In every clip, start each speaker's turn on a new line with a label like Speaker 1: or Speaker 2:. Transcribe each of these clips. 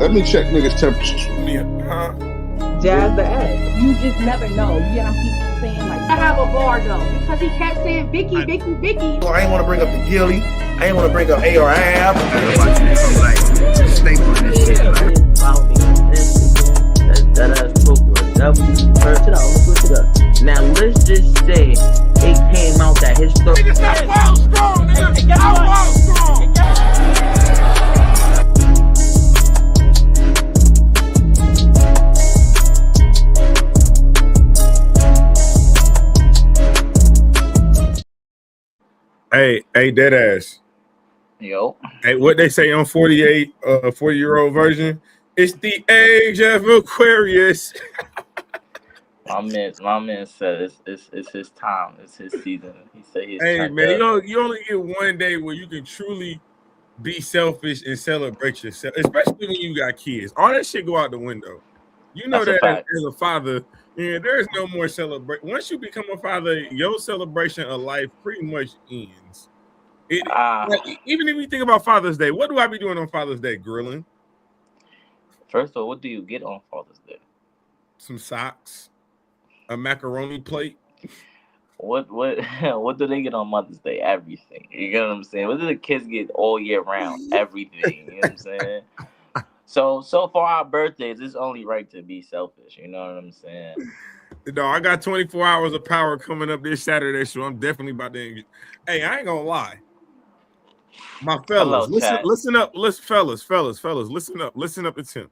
Speaker 1: Let me check niggas' temperatures.
Speaker 2: Huh?
Speaker 3: Jazz the ass.
Speaker 4: You just never know. You get on people saying like, I have a bar though, because he kept saying Vicky.
Speaker 2: So I ain't want to bring up the Gilly. I ain't want to bring up ARAB.
Speaker 5: Now let's just say it came out that his story.
Speaker 2: Nigga, stop ball strong, nigga. I'm ball strong.
Speaker 6: Hey, dead ass.
Speaker 5: Yo.
Speaker 6: Hey, what they say on 48, 40-year-old version? It's the age of Aquarius.
Speaker 5: My man said it's his time. It's his season. He said he's
Speaker 6: Hey man, you only get one day where you can truly be selfish and celebrate yourself, especially when you got kids. All that shit go out the window. You know that as a father, yeah, there's no more celebration. Once you become a father, your celebration of life pretty much ends. Like, even if you think about Father's Day, what do I be doing on Father's Day? Grilling.
Speaker 5: First of all, what do you get on Father's Day?
Speaker 6: Some socks, a macaroni plate.
Speaker 5: What do they get on Mother's Day? Everything. You get what I'm saying? What do the kids get all year round? Everything. You know what I'm saying? So for our birthdays, it's only right to be selfish. You know what I'm saying?
Speaker 6: No, I got 24 hours of power coming up this Saturday, so I'm definitely about to. Hey, I ain't gonna lie. My fellas, listen up, fellas, listen up to Tim.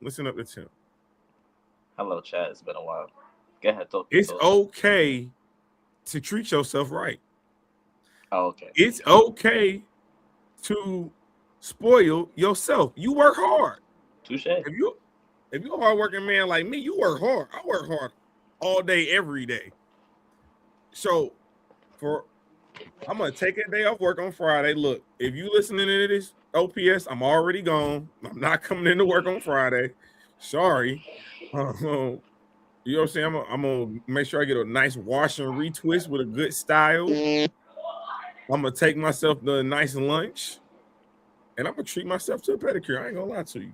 Speaker 5: Hello, Chad. It's been a while. Go ahead, talk.
Speaker 6: It's okay to treat yourself right.
Speaker 5: Oh, okay.
Speaker 6: It's okay to spoil yourself. You work hard.
Speaker 5: Touche.
Speaker 6: If you're a hardworking man like me, you work hard. I work hard all day, every day. So I'm gonna take a day off work on Friday. Look, if you listening to this OPS, I'm already gone. I'm not coming into work on Friday. Sorry. You know what I'm saying? I'm gonna make sure I get a nice wash and retwist with a good style. I'm gonna take myself to a nice lunch, and I'm gonna treat myself to a pedicure. I ain't gonna lie to you.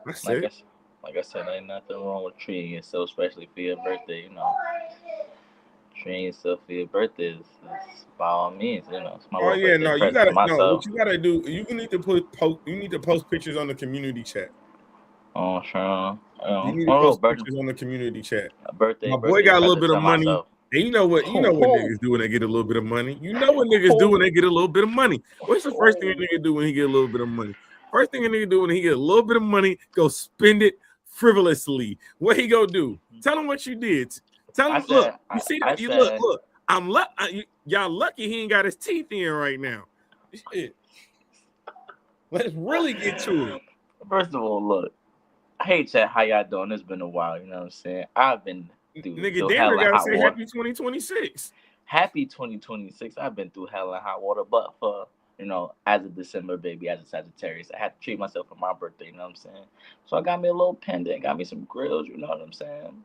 Speaker 5: Like I said, ain't nothing wrong with treating yourself, especially for your birthday. You know, treating yourself for your birthday is by all means. You know, it's my
Speaker 6: oh yeah, no, you gotta
Speaker 5: know
Speaker 6: what you gotta do. You need to post pictures on the community chat.
Speaker 5: Oh, sure.
Speaker 6: You need to post pictures on the community chat.
Speaker 5: My
Speaker 6: boy got a little bit of money. Myself. And you know what niggas do when they get a little bit of money. You know what niggas do when they get a little bit of money. What's the first thing a nigga do when he get a little bit of money? First thing a nigga do when he get a little bit of money, go spend it frivolously. What he go do? Tell him what you did. Tell him, look, you see that? Look. Y'all lucky he ain't got his teeth in right now. Shit. Let's really get to it.
Speaker 5: First of all, look. Hey, chat, how y'all doing? It's been a while, you know what I'm saying? I've been through
Speaker 6: Danner gotta say happy 2026.
Speaker 5: Happy 2026. I've been through hell and hot water, but for, you know, as a December baby, as a Sagittarius, I had to treat myself for my birthday, you know what I'm saying? So I got me a little pendant, got me some grills, you know what I'm saying?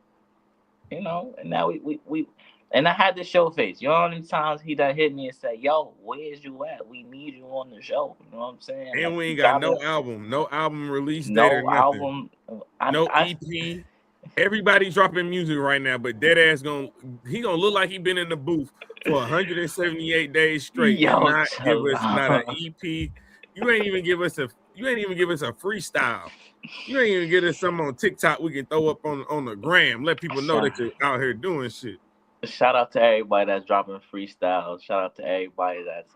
Speaker 5: You know, and now we and I had to show face. You know how many times he done hit me and said, yo, where's you at? We need you on the show. You know what I'm saying?
Speaker 6: And we ain't got no album release date or nothing. No EP. Everybody dropping music right now, but Deadass gonna look like he been in the booth for 178 days straight.
Speaker 5: Yo,
Speaker 6: not give us not an EP. You ain't even give us a freestyle. You ain't even give us something on TikTok we can throw up on the gram. Let people know that you're out here doing shit.
Speaker 5: Shout out to everybody that's dropping freestyles. Shout out to everybody that's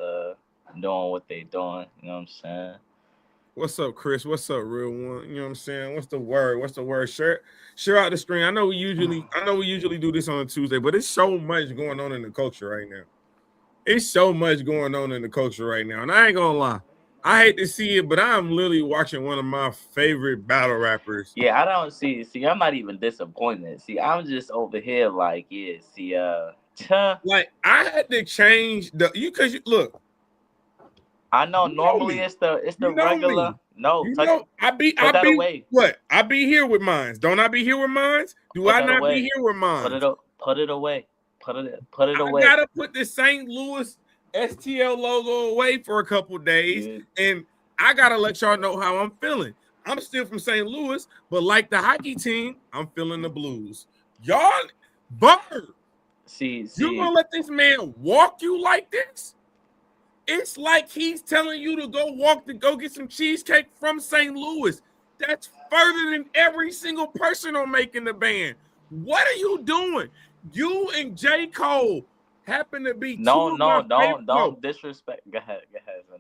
Speaker 5: doing what they doing. You know what I'm saying?
Speaker 6: What's up, Chris? What's up, real one? You know what I'm saying? What's the word? Share out the stream. I know we usually do this on a Tuesday, but it's so much going on in the culture right now. And I ain't gonna lie. I hate to see it, but I'm literally watching one of my favorite battle rappers.
Speaker 5: Yeah, I don't see. I'm not even disappointed. See, I'm just over here like, yeah. See,
Speaker 6: like I had to change because look.
Speaker 5: I know normally it's the regular. No,
Speaker 6: I be here with mines. Don't I be here with mines? Do I not be here with mines?
Speaker 5: Put it away.
Speaker 6: I gotta put the St. Louis STL logo away for a couple days, and I gotta let y'all know how I'm feeling. I'm still from St. Louis, but like the hockey team, I'm feeling the blues. Y'all, Verb, you gonna let this man walk you like this? It's like he's telling you to go get some cheesecake from St. Louis. That's further than every single person on Making the Band. What are you doing? You and J. Cole happen to be
Speaker 5: don't
Speaker 6: disrespect.
Speaker 5: Go ahead.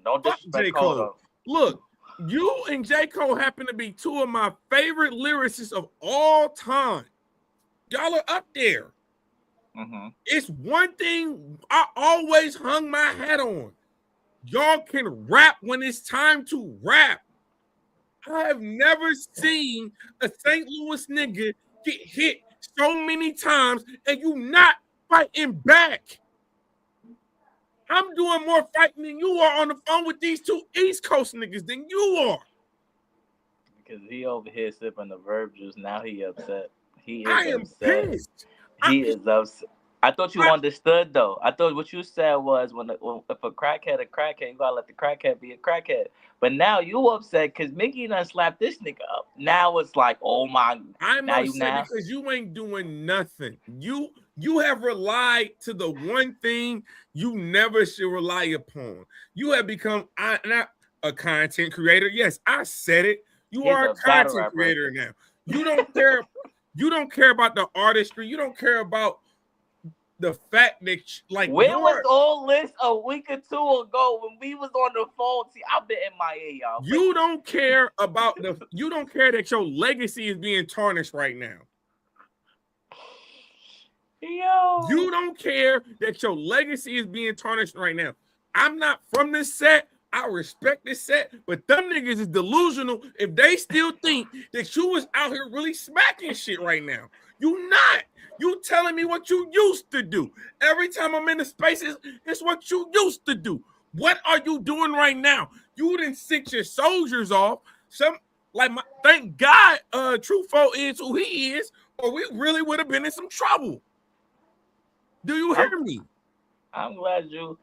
Speaker 5: Don't
Speaker 6: Fuck
Speaker 5: disrespect
Speaker 6: J.
Speaker 5: Cole.
Speaker 6: Cole. Look, you and J. Cole happen to be two of my favorite lyricists of all time. Y'all are up there.
Speaker 5: Mm-hmm.
Speaker 6: It's one thing I always hung my hat on. Y'all can rap when it's time to rap. I have never seen a St. Louis nigga get hit so many times and you not fighting back. I'm doing more fighting than you are on the phone with these two East Coast niggas than you are.
Speaker 5: Because he over here sipping the verb juice. Now he upset.
Speaker 6: I am pissed.
Speaker 5: He is upset. I thought you understood though. I thought what you said was when if a crackhead, you gotta let the crackhead be a crackhead. But now you upset because Mickey done slapped this nigga up. Now it's like, oh my.
Speaker 6: I'm upset because you ain't doing nothing. You have relied to the one thing you never should rely upon. You have become not a content creator. Yes, I said it. You are a content creator now. You don't care. You don't care about the artistry. You don't care about the fact that
Speaker 5: where was all this a week or two ago when we was on the phone? See, I've been MIA, y'all.
Speaker 6: You don't care about you don't care that your legacy is being tarnished right now.
Speaker 5: Yo.
Speaker 6: You don't care that your legacy is being tarnished right now. I'm not from this set. I respect this set, but them niggas is delusional if they still think that you was out here really smacking shit right now. You not. You telling me what you used to do. Every time I'm in the spaces, it's what you used to do. What are you doing right now? You didn't sent your soldiers off. Thank God Truffaut is who he is, or we really would have been in some trouble. Do you hear me?
Speaker 5: I'm glad you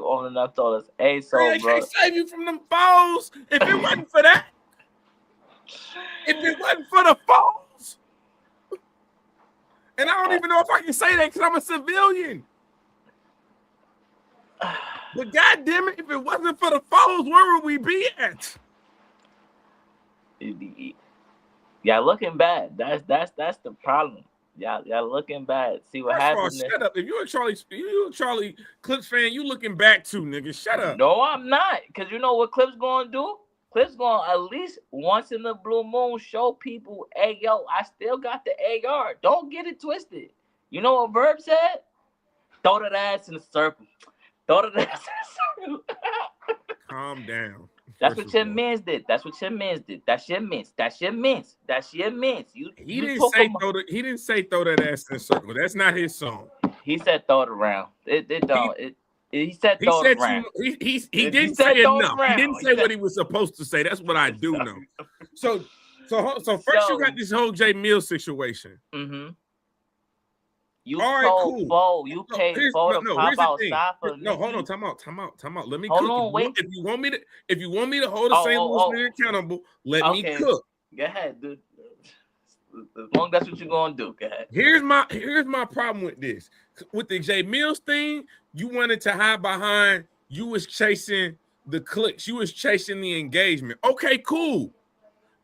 Speaker 5: own enough to us. Hey, so
Speaker 6: I can't save you from them foes. If it wasn't for that, if it wasn't for the foes, and I don't even know if I can say that because I'm a civilian. But goddamn it, if it wasn't for the foes, where would we be at?
Speaker 5: Yeah, looking bad. That's the problem. Y'all looking bad. See what happens.
Speaker 6: Shut up. If you're a Charlie Clips fan, you looking back too, nigga. Shut up.
Speaker 5: No, I'm not. Because you know what Clips gonna do? Clips gonna at least once in the blue moon show people, hey, yo, I still got the AR. Don't get it twisted. You know what Verb said? Throw that ass in a circle. Throw that ass in a circle.
Speaker 6: Calm down.
Speaker 5: That's what your mans did. That's your mans. He
Speaker 6: didn't say throw that ass in a circle. That's not his song.
Speaker 5: He said throw it around. He said throw it around.
Speaker 6: He didn't say enough. He didn't say what he was supposed to say. That's what I do know. So first you got this whole J Mills situation.
Speaker 5: Mm-hmm. You told Bo, you paid Bo to pop outside for
Speaker 6: hold on, time out. Let me
Speaker 5: cook.
Speaker 6: Hold on, wait. If you want me to hold the St. Louis man accountable, let me cook.
Speaker 5: Go ahead, dude. As long as that's what you're gonna do, go ahead.
Speaker 6: Here's my problem with this. With the J Mills thing, you wanted to hide behind you was chasing the clicks, you was chasing the engagement. Okay, cool.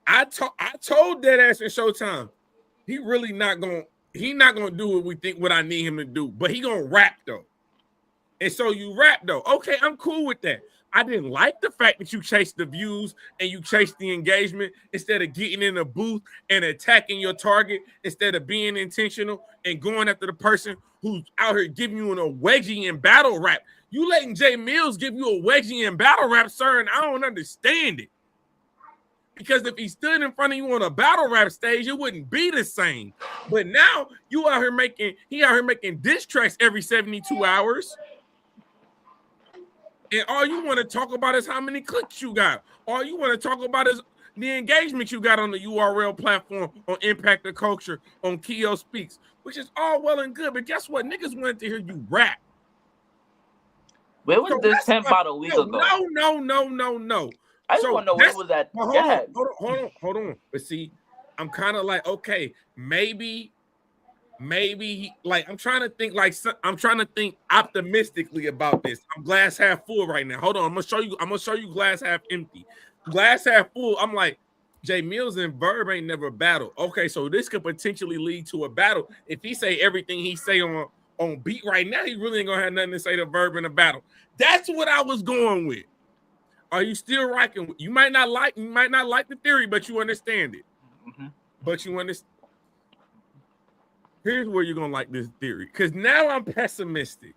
Speaker 6: I told that ass in Showtime. He not gonna do what I need him to do, but he gonna rap though. And so you rap though. Okay, I'm cool with that. I didn't like the fact that you chased the views and you chased the engagement instead of getting in the booth and attacking your target instead of being intentional and going after the person who's out here giving you a wedgie in battle rap. You letting J Mills give you a wedgie in battle rap, sir, and I don't understand it. Because if he stood in front of you on a battle rap stage, it wouldn't be the same. But now he out here making diss tracks every 72 hours. And all you want to talk about is how many clicks you got. All you want to talk about is the engagement you got on the URL platform, on Impact the Culture, on Keo Speaks, which is all well and good. But guess what? Niggas wanted to hear you rap.
Speaker 5: Where was this 10 about a week ago?
Speaker 6: No.
Speaker 5: I just
Speaker 6: So
Speaker 5: want to know where it was at.
Speaker 6: well,
Speaker 5: Go ahead.
Speaker 6: hold on. But see, I'm kind of like, okay, maybe like I'm trying to think optimistically about this. I'm glass half full right now. Hold on, I'm gonna show you glass half empty. Glass half full. I'm like, Jay Mills and Verb ain't never battled. Okay, so this could potentially lead to a battle. If he say everything he say on beat right now, he really ain't gonna have nothing to say to Verb in a battle. That's what I was going with. Are you still rocking? You might not like the theory, but you understand it.
Speaker 5: Mm-hmm.
Speaker 6: But you understand. Here's where you're gonna like this theory, because now I'm pessimistic.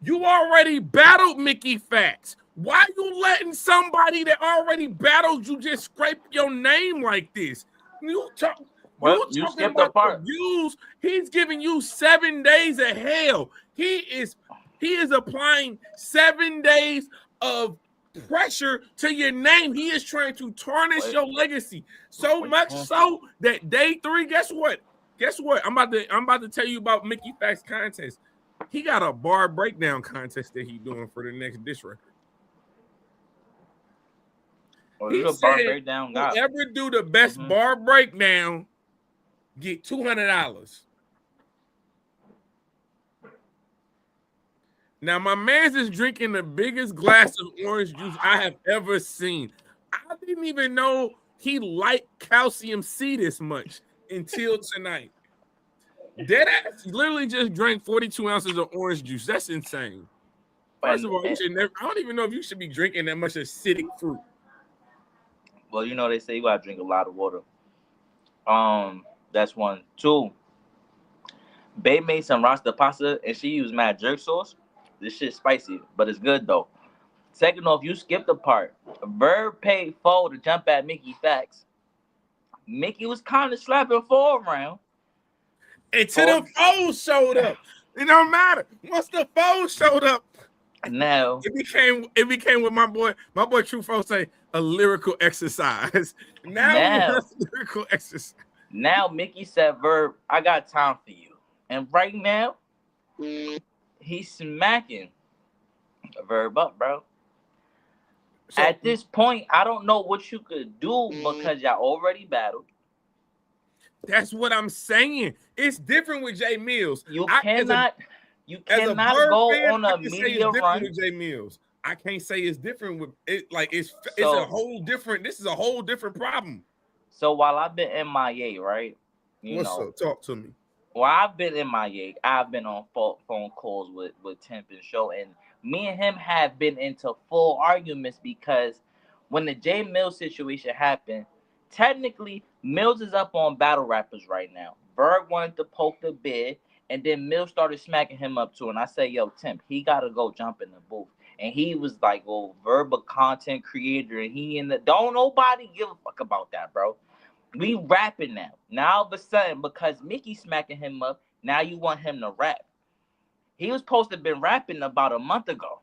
Speaker 6: You already battled Mickey Facts. Why you letting somebody that already battled you just scrape your name like this? You talking about the views. He's giving you 7 days of hell. He is applying 7 days of pressure to your name. He is trying to tarnish your legacy so much so that day 3, guess what? I'm about to tell you about Mickey Facts contest. He got a bar breakdown contest that he's doing for the next diss record. He said, whoever do the best bar breakdown get $200. Now, my man's is drinking the biggest glass of orange juice I have ever seen. I didn't even know he liked Calcium C this much until tonight. Deadass literally just drank 42 ounces of orange juice. That's insane. First of all, you should never. I don't even know if you should be drinking that much acidic fruit.
Speaker 5: Well, you know they say you gotta drink a lot of water. That's 1. 2. Bae made some rasta pasta and she used mad jerk sauce. This shit's spicy, but it's good though. Second off, you skipped the part. Verb paid 4 to jump at Mickey Facts. Mickey was kind of slapping 4 around.
Speaker 6: Until the foes showed up. It don't matter. Once the foes showed up,
Speaker 5: now
Speaker 6: it became what my boy True Foes say, a lyrical exercise. Now lyrical exercise.
Speaker 5: Now Mickey said, Verb, I got time for you. And right now, he's smacking Verb up, bro. So, at this point, I don't know what you could do because y'all already battled.
Speaker 6: That's what I'm saying. It's different with Jay Mills.
Speaker 5: You cannot go on a media run
Speaker 6: with Jay Mills. I can't say it's different with it. Like it's a whole different. This is a whole different problem.
Speaker 5: So while I've been MIA, right?
Speaker 6: What's up? Talk to me.
Speaker 5: While I've been MIA, I've been on phone calls with Temp and Show, and me and him have been into full arguments because when the Jay Mills situation happened, technically Mills is up on battle rappers right now. Berg wanted to poke the bid, and then Mills started smacking him up too. And I say, yo, Temp, he gotta go jump in the booth. And he was like, well, Verb a content creator, and don't nobody give a fuck about that, bro. We rapping now. Now all of a sudden, because Mickey smacking him up, now you want him to rap. He was supposed to have been rapping about a month ago.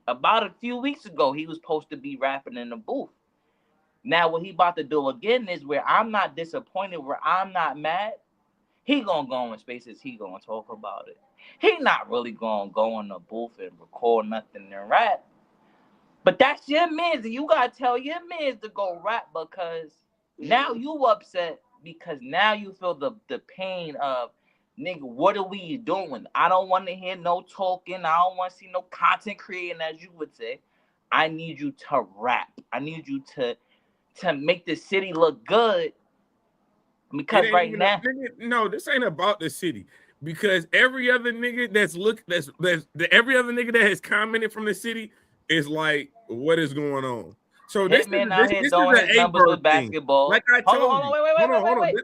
Speaker 5: About a few weeks ago, he was supposed to be rapping in the booth. Now, what he about to do again is where I'm not disappointed, where I'm not mad. He gonna go in spaces, he gonna talk about it. He not really gonna go in the booth and record nothing and rap. But that's your man's, and you gotta tell your man's to go rap because now you upset because now you feel the pain of, nigga, what are we doing? I don't want to hear no talking. I don't want to see no content creating, as you would say. I need you to rap. I need you to make the city look good. Because right now,
Speaker 6: no, this ain't about the city. Because every other nigga every other nigga that has commented from the city is like, what is going on? So this is an numbers with basketball. Like I told you. Wait.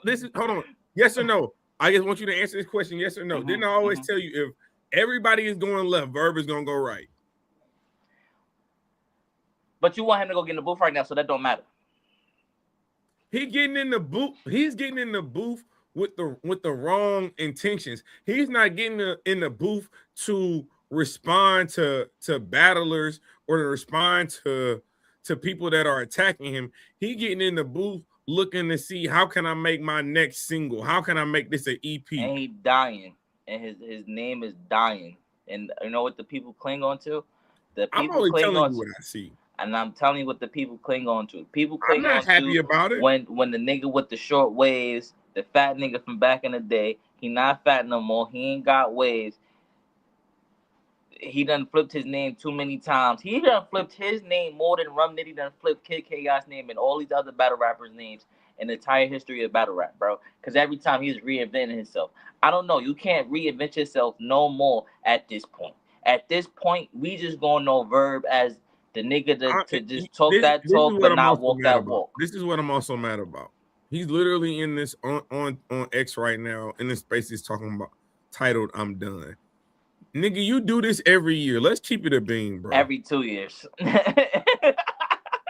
Speaker 6: This is hold on. Yes or no? I just want you to answer this question. Yes or no? Didn't I always tell you if everybody is going left, Verb is gonna go right?
Speaker 5: But you want him to go get in the booth right now, so that don't matter.
Speaker 6: He's getting in the booth with the wrong intentions. He's not getting in the booth to respond to battlers or to respond to people that are attacking him. He getting in the booth looking to see how can I make my next single? How can I make this an EP?
Speaker 5: And he dying, and his name is dying. And you know what the people cling on to? the
Speaker 6: I'm
Speaker 5: people
Speaker 6: only
Speaker 5: cling
Speaker 6: telling
Speaker 5: on
Speaker 6: you
Speaker 5: to,
Speaker 6: what I see.
Speaker 5: and I'm telling you what the people cling on to. People
Speaker 6: I'm
Speaker 5: cling
Speaker 6: not
Speaker 5: on
Speaker 6: happy
Speaker 5: to
Speaker 6: about it.
Speaker 5: when the nigga with the short waves, the fat nigga from back in the day, he not fat no more. He ain't got waves. He done flipped his name too many times. He done flipped his name more than Rum Nitty done flipped Kid Chaos name and all these other battle rappers' names in the entire history of battle rap, bro. Because every time he's reinventing himself. I don't know. You can't reinvent yourself no more at this point. At this point, we just gonna know Verb as the nigga to just talk
Speaker 6: This
Speaker 5: that
Speaker 6: is
Speaker 5: talk
Speaker 6: what
Speaker 5: but
Speaker 6: I'm
Speaker 5: not
Speaker 6: also
Speaker 5: walk
Speaker 6: mad
Speaker 5: that
Speaker 6: about.
Speaker 5: walk.
Speaker 6: This is what I'm also mad about. He's literally in this on X right now in this space. He's talking about titled "I'm Done." Nigga, you do this every year. Let's keep it a bean, bro.
Speaker 5: Every 2 years.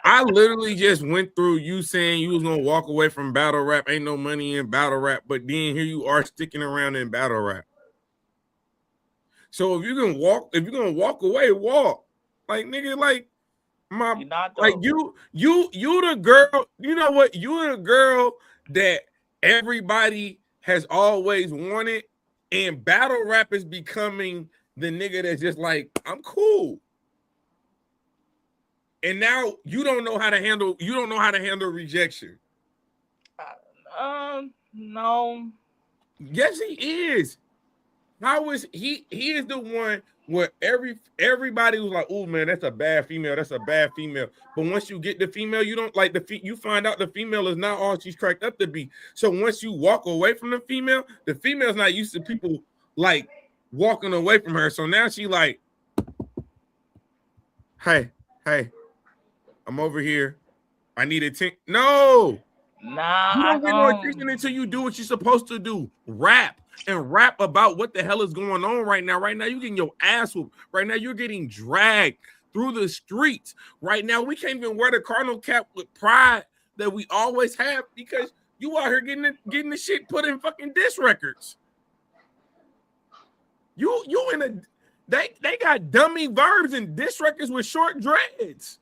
Speaker 6: I literally just went through you saying you was gonna walk away from battle rap. Ain't no money in battle rap, but then here you are sticking around in battle rap. So if you're gonna walk away, walk. Like nigga, like my
Speaker 5: You're not,
Speaker 6: like
Speaker 5: though.
Speaker 6: you the girl. You know what? You the girl that everybody has always wanted, and battle rap is becoming the nigga that's just like, I'm cool. And now you don't know how to handle rejection.
Speaker 5: No.
Speaker 6: Yes, he is. How is he is the one where everybody was like, oh man, that's a bad female. That's a bad female. But once you get the female, you don't like you find out the female is not all she's cracked up to be. So once you walk away from the female's not used to people like walking away from her. So now she like, hey, I'm over here. I need attention. No,
Speaker 5: Nah,
Speaker 6: you
Speaker 5: I
Speaker 6: don't get no
Speaker 5: don't.
Speaker 6: attention until you do what you're supposed to do. Rap about what the hell is going on right now. Right now, you're getting your ass whooped. Right now, you're getting dragged through the streets. Right now, we can't even wear the Cardinal cap with pride that we always have because you out here getting the shit put in fucking diss records. You in a they got dummy verbs and diss records with short dreads.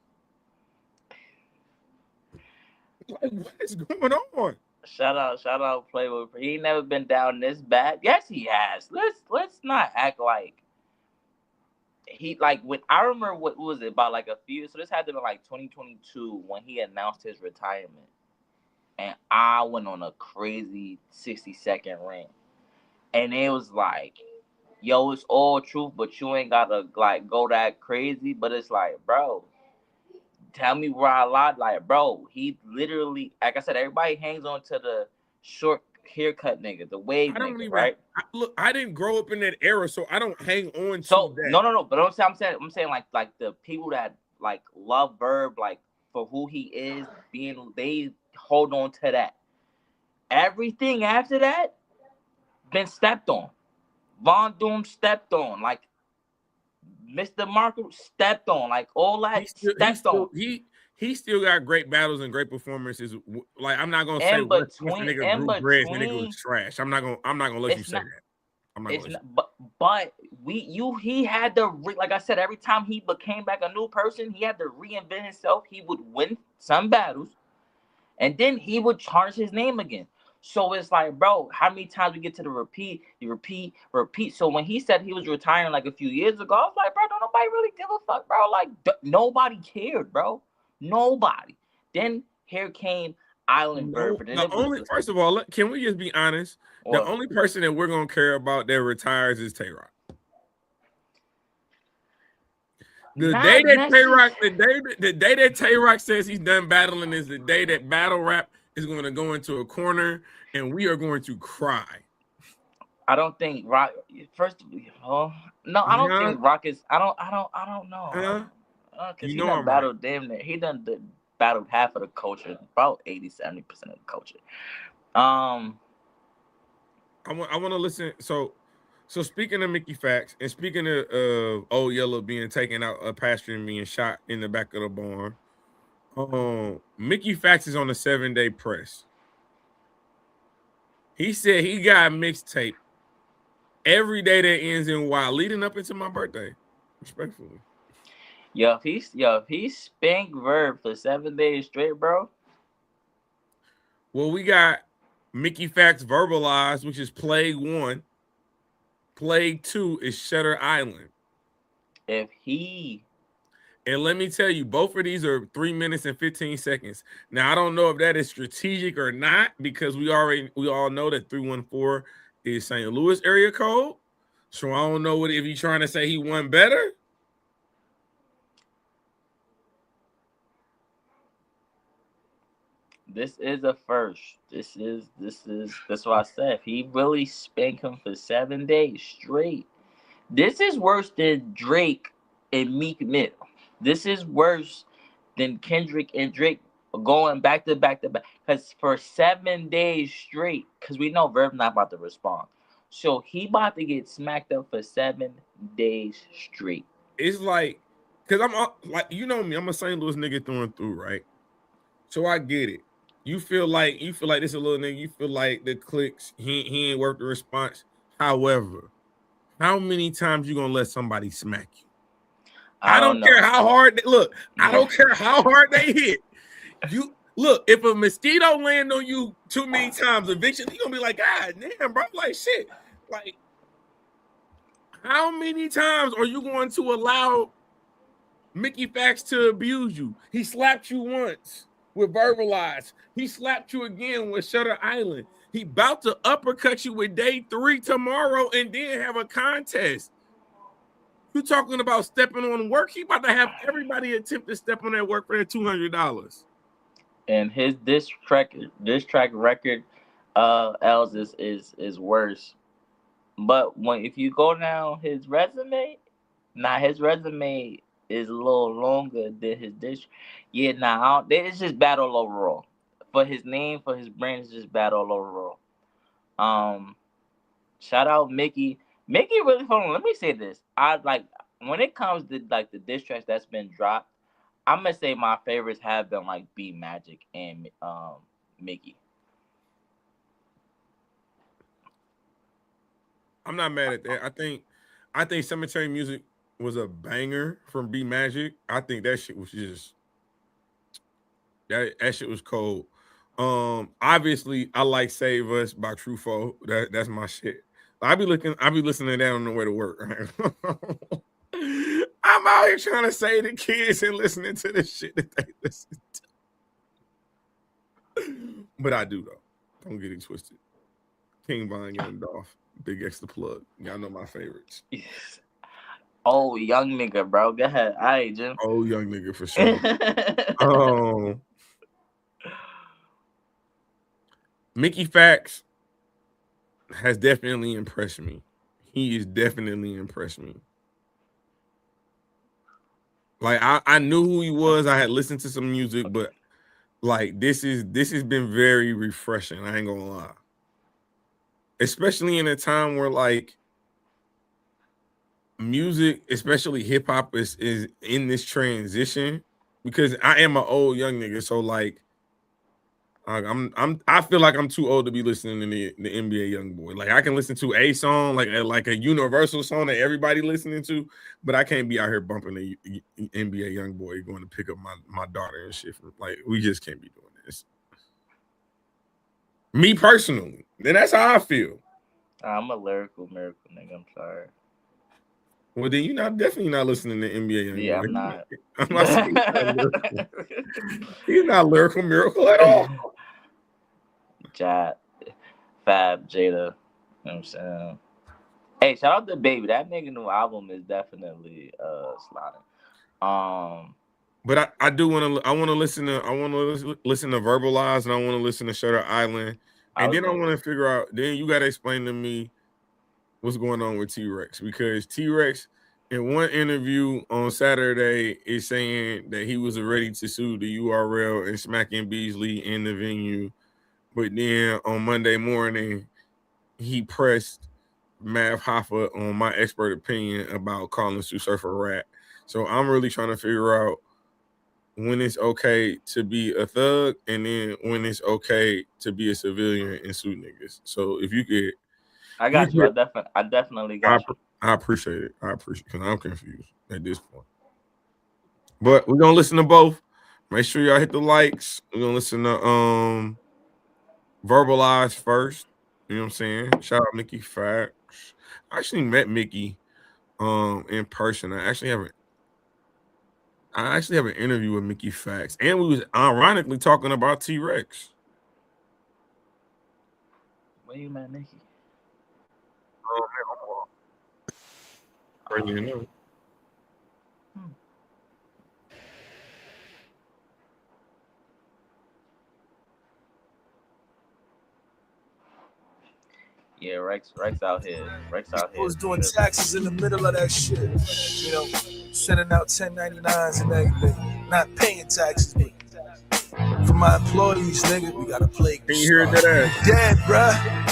Speaker 6: Like, what is going on?
Speaker 5: Shout out, Playboy. He never been down this bad. Yes, he has. Let's not act like he like when I remember what was it about like a few. So this had to be like 2022 when he announced his retirement, and I went on a crazy 60-second rant, and it was like, yo, it's all truth, but you ain't gotta like go that crazy. But it's like, bro, tell me where I lied. Like, bro, he literally, like I said, everybody hangs on to the short haircut nigga, the wave nigga, right?
Speaker 6: Look, I didn't grow up in that era, so I don't hang on
Speaker 5: So
Speaker 6: to that.
Speaker 5: no. But I'm saying like the people that like love Verb like for who he is, they hold on to that. Everything after that been stepped on. Von Doom stepped on. Like Mr. Marco stepped on. Like all that stepped on.
Speaker 6: He still got great battles and great performances. Like I'm not gonna say once the nigga grew dreads, the nigga was trash. I'm not gonna let you say that. I'm not gonna.
Speaker 5: But he had to like I said, every time he became back a new person, he had to reinvent himself. He would win some battles, and then he would tarnish his name again. So it's like, bro, how many times we get to the repeat? So when he said he was retiring like a few years ago, I was like, bro, don't nobody really give a fuck, bro. Like nobody cared, bro. Nobody. Then here came Island Bird.
Speaker 6: First of all, can we just be honest?
Speaker 5: What?
Speaker 6: The only person that we're gonna care about that retires is Tay-Rock. The day that Tay-Rock says he's done battling is the day that battle rap is going to go into a corner and we are going to cry.
Speaker 5: I don't think Rock. First, no, I don't think Rock is. I don't know. Because he done battled damn near. He done battled half of the culture, about 80-70% of the culture. I
Speaker 6: want to listen. So speaking of Mickey Fax and speaking of Old Yellow being taken out of pasture and being shot in the back of the barn, Mickey Fax is on a 7-day press. He said he got a mixtape every day that ends in Y leading up into my birthday. Respectfully.
Speaker 5: Yo, if he spanked Verb for 7 days straight, bro.
Speaker 6: Well, we got Mickey Fax Verbalized, which is Plague 1. Plague 2 is Shutter Island.
Speaker 5: If he
Speaker 6: And let me tell you, both of these are 3 minutes and 15 seconds. Now, I don't know if that is strategic or not because we all know that 314 is St. Louis area code. So I don't know if he's trying to say he won better.
Speaker 5: This is a first. That's what I said. If he really spanked him for 7 days straight, this is worse than Drake and Meek Mill. This is worse than Kendrick and Drake going back to back to back. Because for 7 days straight, because we know Verb not about to respond. So he about to get smacked up for 7 days straight.
Speaker 6: It's like, because I'm like, you know me, I'm a St. Louis nigga through and through, right? So I get it. You feel like this a little nigga. You feel like the clicks, he ain't worth the response. However, how many times you gonna let somebody smack you? I don't care how hard they look. I don't care how hard they hit. You look, if a mosquito land on you too many times, eventually you're gonna be like, God damn, bro, like shit. Like, how many times are you going to allow Mickey Fax to abuse you? He slapped you once with Verbalize. He slapped you again with Shutter Island. He about to uppercut you with Day 3 tomorrow and then have a contest. You talking about stepping on work? He about to have everybody attempt to step on that work for their $200.
Speaker 5: And his diss track record, L's is worse. But if you go down his resume, his resume is a little longer than his dish. Yeah, it's just battle overall. For his name, for his brand, it's just battle overall. Shout out Mickey. Mickey really hold on. Let me say this. I like when it comes to like the diss tracks that's been dropped. I'm gonna say my favorites have been like B Magic and Mickey.
Speaker 6: I'm not mad at that. I think Cemetery Music was a banger from B Magic. I think that shit was just that shit was cold. Obviously I like Save Us by Truffaut. That's my shit. I be listening to that on the way to work. Right? I'm out here trying to save the kids and listening to the shit that they listen to. But I do though. Don't get it twisted. King Von Young Dolph. Big extra plug. Y'all know my favorites.
Speaker 5: Yes. Oh, young nigga, bro. Go ahead. All right, Jim.
Speaker 6: Oh, young nigga for sure. Mickey Fax has definitely impressed me. He is definitely impressed me. Like I knew who he was. I had listened to some music, but like this has been very refreshing. I ain't gonna lie. Especially in a time where like music, especially hip hop, is in this transition. Because I am an old young nigga, so like I feel like I'm too old to be listening to the NBA YoungBoy. Like I can listen to a song, like a universal song that everybody listening to, but I can't be out here bumping the NBA YoungBoy going to pick up my daughter and shit. Like we just can't be doing this. Me personally, and that's how I feel.
Speaker 5: I'm a lyrical miracle nigga. I'm sorry.
Speaker 6: Well, then you're definitely not listening to NBA YoungBoy.
Speaker 5: Yeah, I'm not.
Speaker 6: I'm not saying he's not lyrical miracle at all.
Speaker 5: Jad, Fab, Jada, you know what I'm saying? Hey, shout out to Baby. That nigga new album is definitely sliding.
Speaker 6: But I do want to listen to Verbalize, and I want to listen to Shutter Island, and then I want to figure out. Then you got to explain to me what's going on with T-Rex, because T-Rex in one interview on Saturday is saying that he was ready to sue the URL and smacking Beasley in the venue. But then on Monday morning, he pressed Mav Hoffa on my expert opinion about calling Sue Surfer a rat. So I'm really trying to figure out when it's okay to be a thug and then when it's okay to be a civilian and sue niggas. So if you could,
Speaker 5: I got you. I definitely got you.
Speaker 6: I appreciate it. Because I'm confused at this point. But we're gonna listen to both. Make sure y'all hit the likes. We're gonna listen to Verbalize first. You know what I'm saying? Shout out Mickey Fax. I actually met Mickey in person. I actually haven't. I actually have an interview with Mickey Fax, and we was ironically talking about T-Rex.
Speaker 5: Where you at, Nikki?
Speaker 6: Oh man, you know.
Speaker 5: Yeah, Rex out here. Rex out
Speaker 1: I
Speaker 5: here.
Speaker 1: was doing taxes in the middle of that shit. You know, sending out 1099s and everything. Not paying taxes, but for my employees, nigga, we gotta play.
Speaker 6: Can you hear that ass?
Speaker 1: Dead, bruh.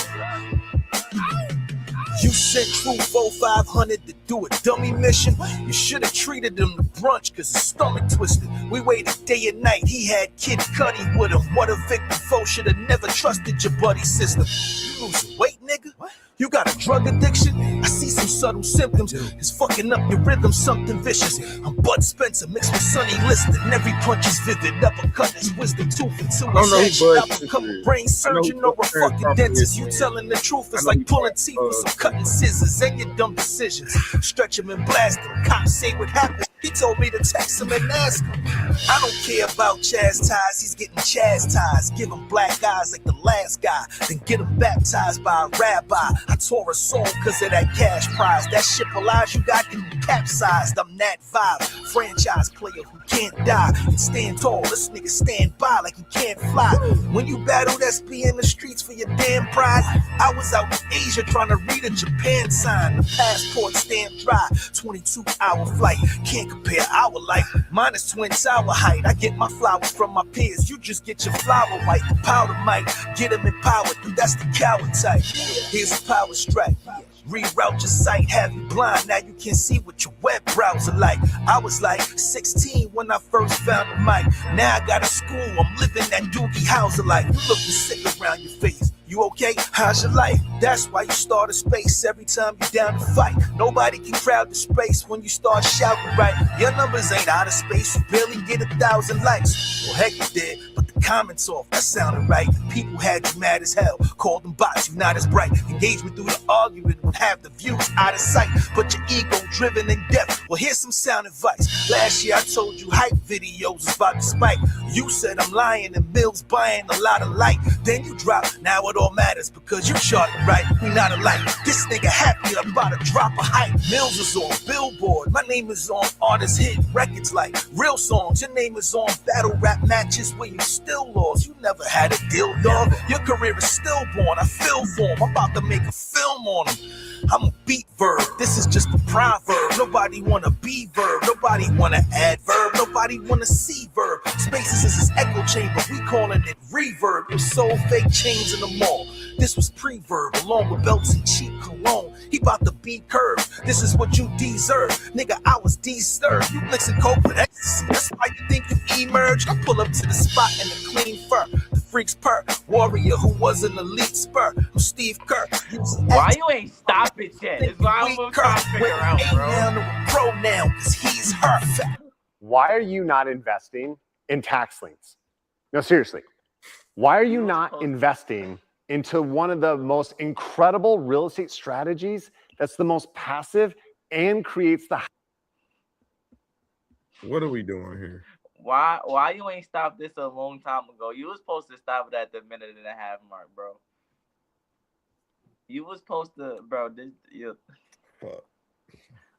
Speaker 1: You sent True 4-500 to do a dummy mission. You should have treated him to brunch cause his stomach twisted. We waited day and night. He had Kid Cudi with him. What a victim foe, should have never trusted your buddy system. You losing weight, nigga? You got a drug addiction? I see some subtle symptoms. It's fucking up your rhythm, something vicious. I'm Bud Spencer mixed with Sonny Liston. Every punch is vivid. Uppercut his wisdom tooth into his head. I become a brain surgeon or a fucking dentist. You telling the truth is like pulling teeth with some cutting scissors. And your dumb decisions. Stretch him and blast him. Cops say what happened. He told me to text him and ask him. I don't care about chastised, he's getting chastised. Give him black eyes like the last guy, then get him baptized by a rabbi. I tore a soul cause of that cash prize. That shit Pelage you got getting capsized. I'm that vibe, franchise player who can't die and stand tall. This nigga stand by like he can't fly. When you battled SB in the streets for your damn pride, I was out in Asia trying to read a Japan sign. The passport stamp dry, 22-hour flight. Can't compare our life, mine is Twin Tower height. I get my flowers from my peers, you just get your flower white. The powder might get them empowered, dude, that's the coward type. Here's a power strike, reroute your sight, have you blind, now you can see what your web browser like. I was like 16 when I first found the mic, now I got a school, I'm living that Doogie Howser life. You looking sick around your face, you okay? How's your life? That's why you start a space every time you down to fight. Nobody can crowd the space when you start shouting right. Your numbers ain't out of space, you barely get 1,000 likes. Well, heck you did, but the comments off, that sounded right. People had you mad as hell, called them bots, you not as bright. Engagement through the argument would have the views out of sight, but your ego driven in depth. Well, here's some sound advice. Last year I told you hype videos was about to spike. You said I'm lying and Mill's buying a lot of light. Then you drop, now it all matters because you charting right. We not alike. This nigga happy about to drop a hype. Mills is on Billboard. My name is on artist hit records like real songs. Your name is on battle rap matches where you still lost. You never had a deal, dog. Your career is stillborn. I feel for him. I'm about to make a film on him. I'm a beat verb. This is just a proverb. Nobody wanna be verb. Nobody wanna adverb. Nobody wanna see verb. Spaces is his echo chamber. We calling it reverb. You sold fake chains in the mall. This was pre-verb along with belts and cheap cologne. He bout to be curved. This is what you deserve. Nigga, I was disturbed. You mixing coke with ecstasy. That's why you think you emerged. I pull up to the spot in a clean fur. The freaks perk. Warrior who was an elite spur. I'm Steve Kerr.
Speaker 5: Why you ain't stop it yet? It's why I'm trying to figure out, bro.
Speaker 1: Now to a pro now, cause he's her.
Speaker 7: Why are you not investing in tax liens? No, seriously. Why are you not investing into one of the most incredible real estate strategies that's the most passive and creates the...
Speaker 6: What are we doing here?
Speaker 5: Why you ain't stopped this a long time ago? You was supposed to stop it at the minute and a half mark, bro. You was supposed to, bro. This, you.
Speaker 6: Fuck.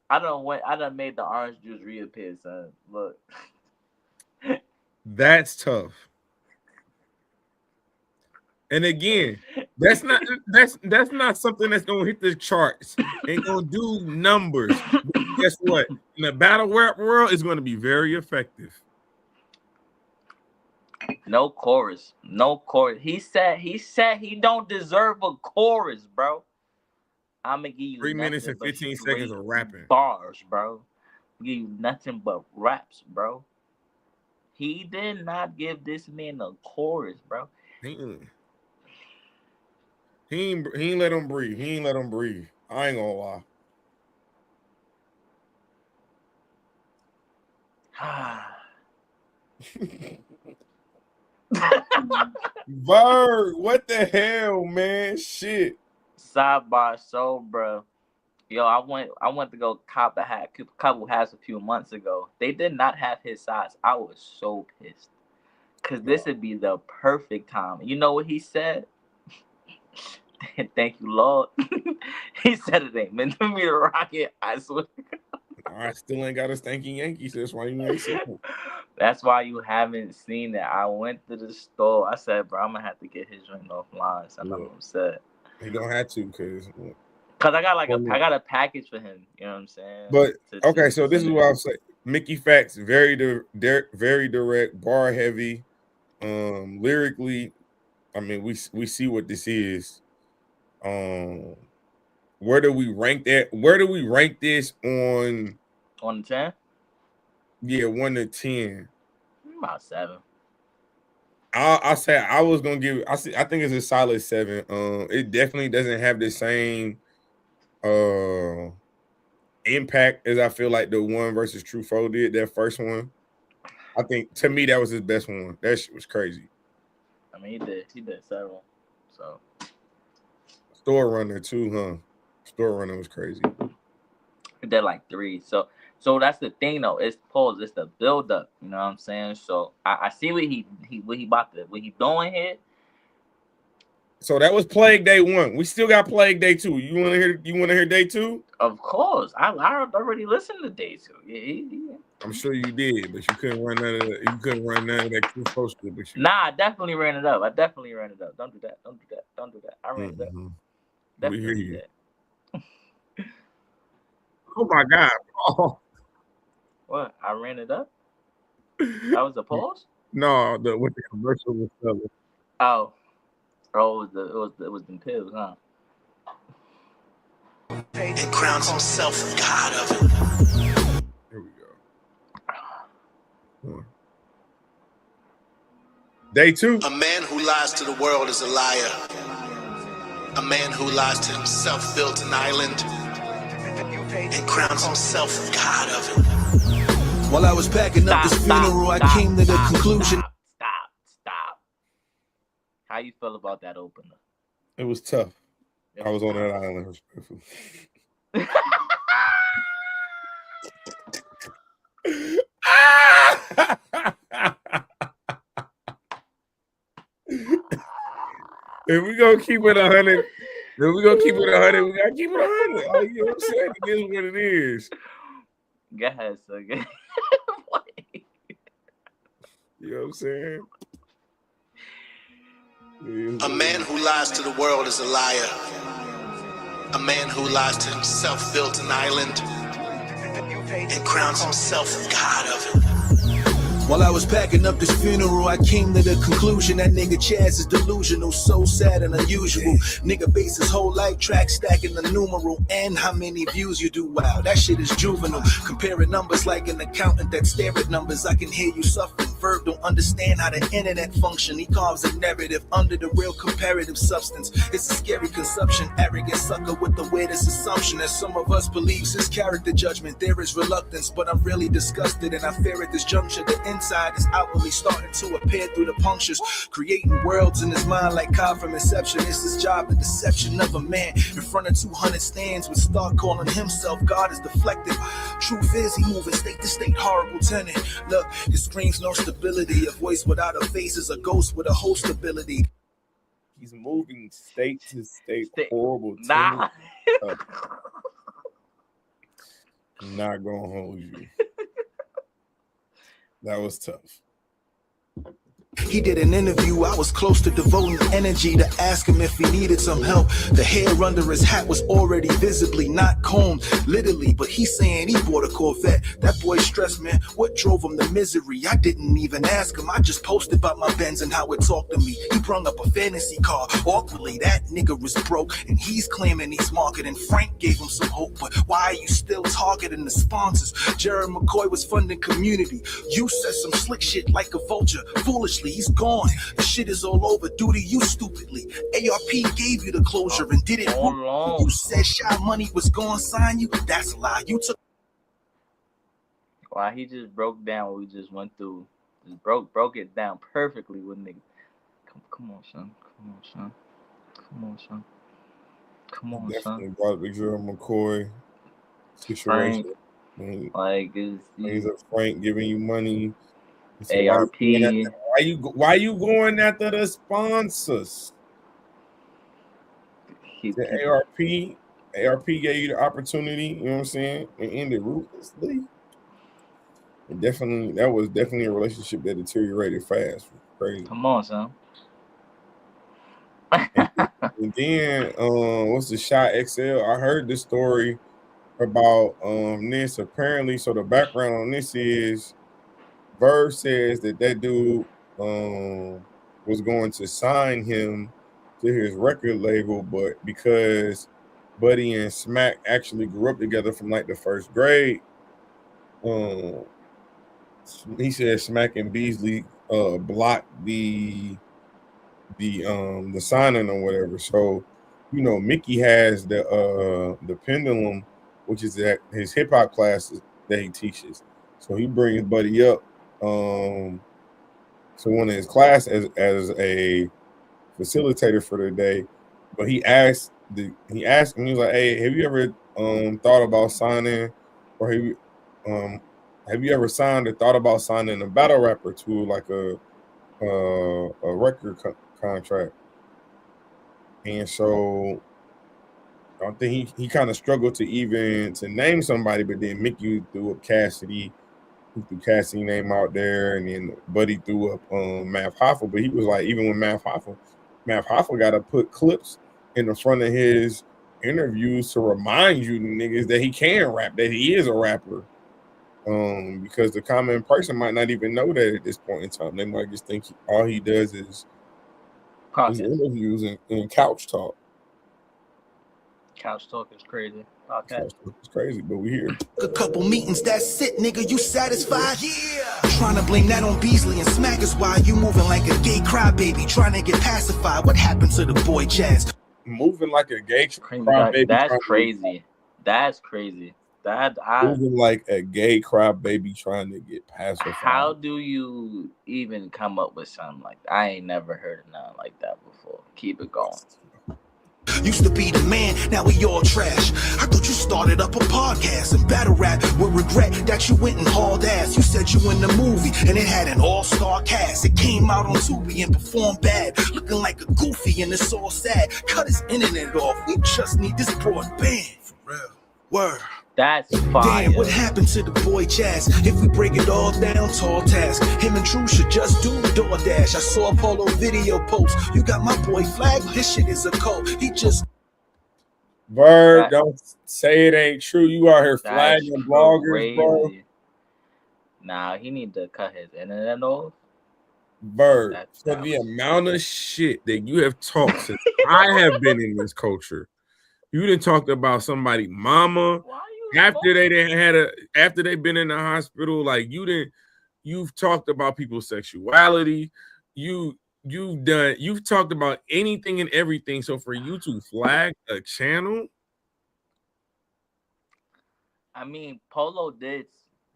Speaker 5: I done made the orange juice reappear, son. Look.
Speaker 6: That's tough. And again, that's not something that's gonna hit the charts and gonna do numbers. But guess what? In the battle rap world, it's gonna be very effective.
Speaker 5: No chorus. No chorus. He said he don't deserve a chorus, bro. I'm gonna give you
Speaker 6: 3 minutes and 15 seconds of rapping.
Speaker 5: Bars, bro. Give you nothing but raps, bro. He did not give this man a chorus, bro.
Speaker 6: He ain't let him breathe. He ain't let him breathe. I ain't gonna lie. Verb, what the hell, man? Shit.
Speaker 5: Sidebar, so, bro. Yo, I went to go cop a hat, couple hats a few months ago. They did not have his size. I was so pissed. Cause this would be the perfect time. You know what he said? Thank you, Lord. He said it ain't meant to me to rock it. I swear.
Speaker 6: I still ain't got a stinking Yankees. That's why you ain't seen it.
Speaker 5: That's why you haven't seen it. I went to the store. I said, bro, I'm gonna have to get his joint offline. So I know what I'm saying.
Speaker 6: He gonna have to,
Speaker 5: cause I got I got a package for him. You know what I'm saying?
Speaker 6: But okay, so this is what I'll say. Mickey Facts, very direct, bar heavy. Lyrically, I mean, we see what this is. Where do we rank that? Where do we rank this on
Speaker 5: the 10?
Speaker 6: Yeah, 1 to 10.
Speaker 5: About 7.
Speaker 6: I say I was gonna give. I think it's a solid 7. It definitely doesn't have the same impact as I feel like the one versus True Foe did. That first one, I think to me that was his best one. That shit was crazy.
Speaker 5: I mean, he did several. So
Speaker 6: Store Runner too, huh? Store Runner was crazy.
Speaker 5: He did like 3. So that's the thing though. It's the build up. You know what I'm saying? So I see what he doing here.
Speaker 6: So that was Plague Day 1. We still got Plague Day 2. You want to hear Day 2?
Speaker 5: Of course. I already listened to Day 2. Yeah.
Speaker 6: I'm sure you did, but you couldn't run none of that. You couldn't run none of that True Foe shit.
Speaker 5: Nah, I definitely ran it up. Don't do that. I ran it up.
Speaker 6: We hear you. Oh my God. Oh.
Speaker 5: What? I ran it up? That was a pause?
Speaker 6: No, what the commercial was selling.
Speaker 5: Oh, it was them pills, huh?
Speaker 1: And crowns himself God of it.
Speaker 6: Here we go. Day 2.
Speaker 1: A man who lies to the world is a liar. A man who lies to himself built an island and crowns himself God of it. While I was packing up this funeral, I came to the conclusion.
Speaker 5: Stop. How you feel about that opener?
Speaker 6: It was tough. I was on that island, respectfully. If we gonna keep it 100, we gotta keep it 100. Like, you know what I'm saying? It is what it is.
Speaker 5: Go ahead, so good.
Speaker 6: You know what I'm saying?
Speaker 1: A man who lies to the world is a liar. A man who lies to himself built an island and crowns himself God of it. While I was packing up this funeral, I came to the conclusion that nigga Chaz is delusional, so sad and unusual. Nigga base his whole life track stacking the numeral and how many views you do. Wow, that shit is juvenile. Comparing numbers like an accountant that stare at numbers. I can hear you suffering. Verb don't understand how the internet function. He carves a narrative under the real comparative substance. It's a scary consumption, arrogant sucker with the weirdest assumption that some of us believes his character judgment. There is reluctance, but I'm really disgusted and I fear at this juncture. The inside is outwardly starting to appear through the punctures, creating worlds in his mind like Cobb from Inception. It's his job, the deception of a man in front of 200 stands with Stark calling himself God is deflected. Truth is he moving state to state, horrible tenant. Look, it screams no stability. A voice without a face is a ghost with a host ability.
Speaker 6: He's moving state to state, horrible.
Speaker 5: Nah.
Speaker 6: Not gonna hold you. That was tough.
Speaker 1: He did an interview, I was close to devoting energy to ask him if he needed some help. The hair under his hat was already visibly not combed, literally, but he's saying he bought a Corvette. That boy stressed, man, what drove him to misery? I didn't even ask him, I just posted about my Benz and how it talked to me. He brung up a fantasy car, awkwardly, that nigga was broke, and he's claiming he's marketing. Frank gave him some hope, but why are you still targeting the sponsors? Jared McCoy was funding community. You said some slick shit like a vulture, foolishly. He's gone. The shit is all over due to you stupidly. ARP gave you the closure and did it. You said Shy Money was gonna sign you. That's a lie. You took.
Speaker 5: Wow, he just broke down what we just went through. Just broke it down perfectly with nigga. Come on, son. Come on,
Speaker 6: Definitely
Speaker 5: son.
Speaker 6: brought up the Gerald McCoy situation.
Speaker 5: Like, is
Speaker 6: He's a Frank giving you money.
Speaker 5: ARP?
Speaker 6: Why you going after the sponsors? ARP gave you the opportunity, you know what I'm saying, and ended ruthlessly. That was definitely a relationship that deteriorated fast. Crazy.
Speaker 5: Come on, son.
Speaker 6: And then what's the shot XL? I heard this story about this apparently. So the background on this is VERB says that dude was going to sign him to his record label, but because Buddy and Smack actually grew up together from like the first grade, he said Smack and Beasley blocked the signing or whatever. So, you know, Mickey has the Pendulum, which is at his hip hop classes that he teaches. So he brings Buddy up to one of his class as a facilitator for the day. But he asked him, he was like, "Hey, have you ever thought about signing, or have you ever signed or thought about signing a battle rapper to like a record contract?" And so I think he kind of struggled to name somebody, but then Mickey threw up Cassidy. He threw Cassidy's name out there, and then Buddy threw up Math Hoffa. But he was like, even with Math Hoffa got to put clips in the front of his interviews to remind you niggas that he can rap, that he is a rapper. Because the common person might not even know that at this point in time. They might just think all he does is interviews and couch talk.
Speaker 5: Couch talk is crazy. Okay.
Speaker 6: Couch talk is crazy, but we here.
Speaker 1: A couple meetings, that's it, nigga. You satisfied? Yeah. Trying to blame that on Beasley and Smack is why you moving like a gay crybaby, trying to get pacified. What happened to the boy Jazz?
Speaker 6: Moving like a gay crybaby.
Speaker 5: That's crazy. That's crazy.
Speaker 6: Moving like a gay crybaby trying to get pacified.
Speaker 5: How do you even come up with something like that? I ain't never heard of nothing like that before. Keep it going.
Speaker 1: Used to be the man, now we all trash. I thought you started up a podcast and battle rap with regret that you went and hauled ass. You said you in the movie and it had an all-star cast. It came out on Tubi and performed bad, looking like a goofy and it's all sad. Cut his internet off, we just need this broadband. For real. Word.
Speaker 5: That's fire.
Speaker 1: Damn, what happened to the boy Chaz? If we break it all down, tall task. Him and True should just do DoorDash. I saw a Polo video post. You got my boy flagged. This shit is a cult. He just
Speaker 6: Bird, don't say it ain't true. You out here flagging bloggers, bro.
Speaker 5: Nah, he need to cut his internet off.
Speaker 6: Bird, for the amount of shit that you have talked since I have been in this culture, you done talked about somebody mama. After they've been in the hospital, like you've talked about people's sexuality, you've talked about anything and everything. So for you to flag a channel,
Speaker 5: I mean, Polo did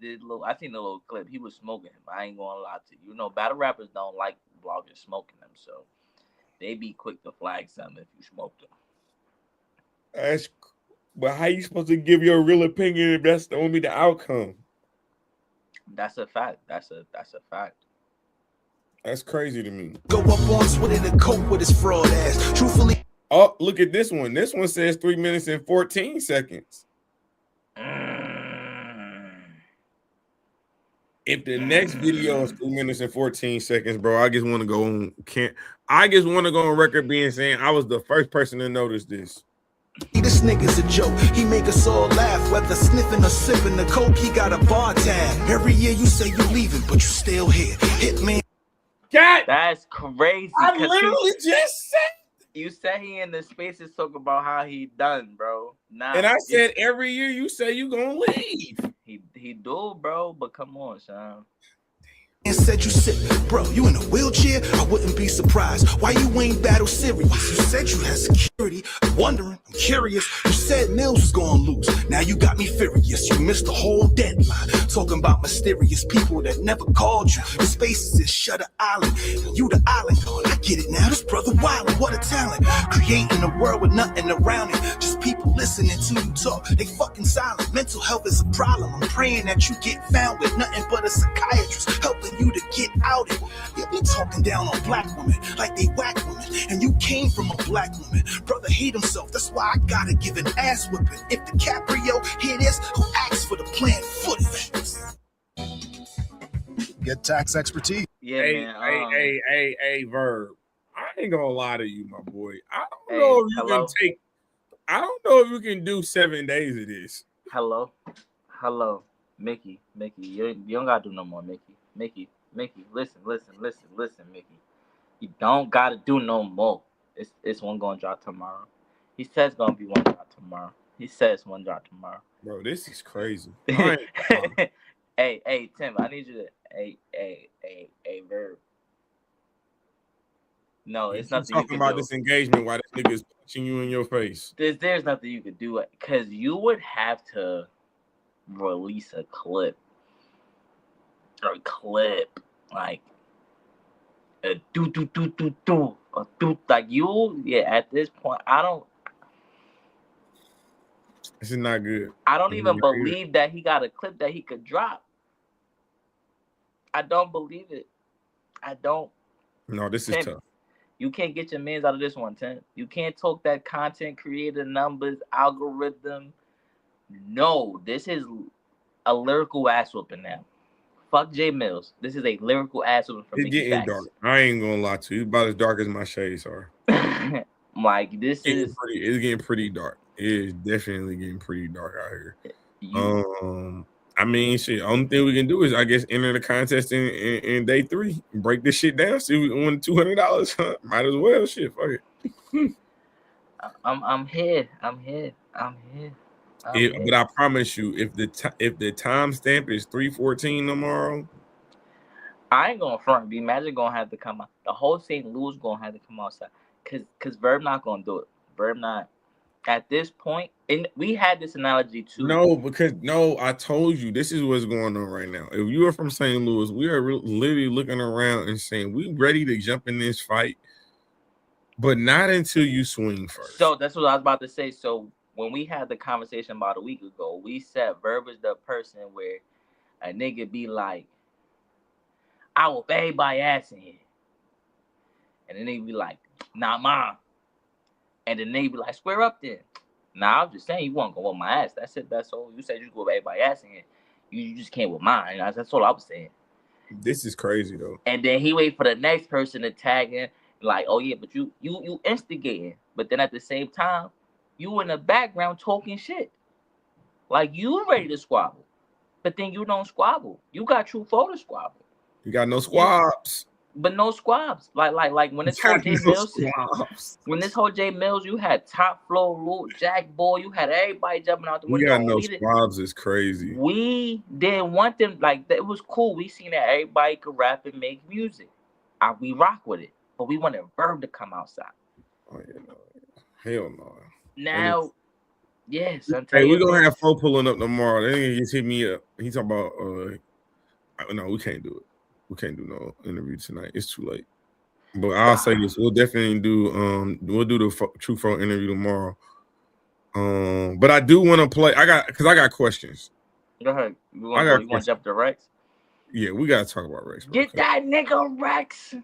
Speaker 5: little. I seen the little clip. He was smoking him. I ain't gonna lie to you. You know, battle rappers don't like bloggers smoking them, so they be quick to flag something if you smoke them.
Speaker 6: But how you supposed to give your real opinion if that's only the outcome?
Speaker 5: That's a fact. That's a fact.
Speaker 6: That's crazy to me.
Speaker 1: Go up on Twitter to cope with his fraud ass. Truthfully.
Speaker 6: Oh, look at this one. This one says 3 minutes and 14 seconds. If the next video is 3 minutes and 14 seconds, bro, I just want to go on. I just want to go on record being saying I was the first person to notice this.
Speaker 1: This nigga's a joke. He make us all laugh, whether sniffing or sipping the coke. He got a bar tab. Every year you say you leaving, but you still here. Hit me.
Speaker 6: God,
Speaker 5: that's crazy.
Speaker 6: I literally just said.
Speaker 5: You said he in the spaces talk about how he done, bro. Nah,
Speaker 6: and I said every year you say you gonna leave.
Speaker 5: He do, bro. But come on, son.
Speaker 1: And said you sick, bro. You in a wheelchair? I wouldn't be surprised. Why you ain't battle serious? You said you had security. I'm wondering Curious, you said Mills was gonna lose. Now you got me furious. You missed the whole deadline. Talking about mysterious people that never called you. The spaces is Shutter Island. You the island god. I get it now. This brother Wilder, what a talent. Creating a world with nothing around it. Just people listening to you talk. They fucking silent. Mental health is a problem. I'm praying that you get found with nothing but a psychiatrist helping you to get out it. You be talking down on black women like they whack women. And you came from a black woman. Brother hate himself. That's why I gotta give an ass whipping. If DiCaprio hear this, who asked for the planned footage?
Speaker 8: Get tax expertise.
Speaker 5: Yeah, man.
Speaker 6: Hey, Verb. I ain't gonna lie to you, my boy. I don't know if you can take. I don't know if you can do 7 days of this.
Speaker 5: Hello, Mickey. You don't gotta do no more, Mickey. Listen, Mickey. You don't gotta do no more. It's one gonna drop tomorrow. He says gonna be one drop tomorrow.
Speaker 6: Bro, this is crazy.
Speaker 5: Hey, Tim, I need you to hey, Verb. No, it's nothing you
Speaker 6: talking
Speaker 5: can
Speaker 6: about
Speaker 5: do.
Speaker 6: this engagement while this nigga is punching you in your face.
Speaker 5: There's nothing you could do because you would have to release a clip like a do like you. Yeah, at this point,
Speaker 6: This is not good.
Speaker 5: I don't even believe that he got a clip that he could drop. I don't believe it. I don't.
Speaker 6: No, this is tough.
Speaker 5: You can't get your mans out of this one, Tim. You can't talk that content creator numbers, algorithm. No, this is a lyrical ass whooping now. Fuck J Mills. This is a lyrical ass whooping from
Speaker 6: It's getting dark. I ain't gonna lie to you. It's about as dark as my shades are.
Speaker 5: Like it's
Speaker 6: getting pretty dark. It is definitely getting pretty dark out here. I mean, shit. Only thing we can do is, I guess, enter the contest in day 3. Break this shit down. See if we win $200. Might as well. Shit, fuck it.
Speaker 5: I'm here.
Speaker 6: But I promise you, if the timestamp is 3:14 tomorrow,
Speaker 5: I ain't gonna front. Be Magic gonna have to come out. The whole St. Louis gonna have to come outside. Cause Verb not gonna do it. Verb not. At this point, and we had this analogy too.
Speaker 6: No, I told you this is what's going on right now. If you are from St. Louis, we are literally looking around and saying we ready to jump in this fight, but not until you swing first.
Speaker 5: So that's what I was about to say. So when we had the conversation about a week ago, we said Verb is the person where a nigga be like, I whoop everybody ass in here. And then they be like, nah, mom. And then they be like, square up then. Nah, I'm just saying you won't go with my ass. That's it. That's all. You said you go with everybody ass in here. You just can't with mine. That's all I was saying.
Speaker 6: This is crazy though.
Speaker 5: And then he wait for the next person to tag in, like, oh yeah, but you instigating. But then at the same time, you in the background talking shit. Like you ready to squabble. But then you don't squabble. You got true photo squabble.
Speaker 6: You got no squabs.
Speaker 5: But no squabs. Like when this whole J Mills, when this whole J Mills, you had Top Flow, Lil Jack Boy, you had everybody jumping out the window.
Speaker 6: We got no squabs is crazy.
Speaker 5: We didn't want them like it was cool. We seen that everybody could rap and make music. We rock with it, but we wanted Verb to come outside.
Speaker 6: Oh yeah, no. Hell no.
Speaker 5: Now, yes.
Speaker 6: Hey, we're gonna have Flo pulling up tomorrow. Then he just hit me up. He talking about no, we can't do it. We can't do no interview tonight. It's too late. But I'll say this: we'll definitely do. We'll do the True Fro interview tomorrow. But I do want to play. I got questions.
Speaker 5: Go ahead. You want to jump to Rex?
Speaker 6: Yeah, we gotta talk about Rex.
Speaker 5: Get that nigga Rex.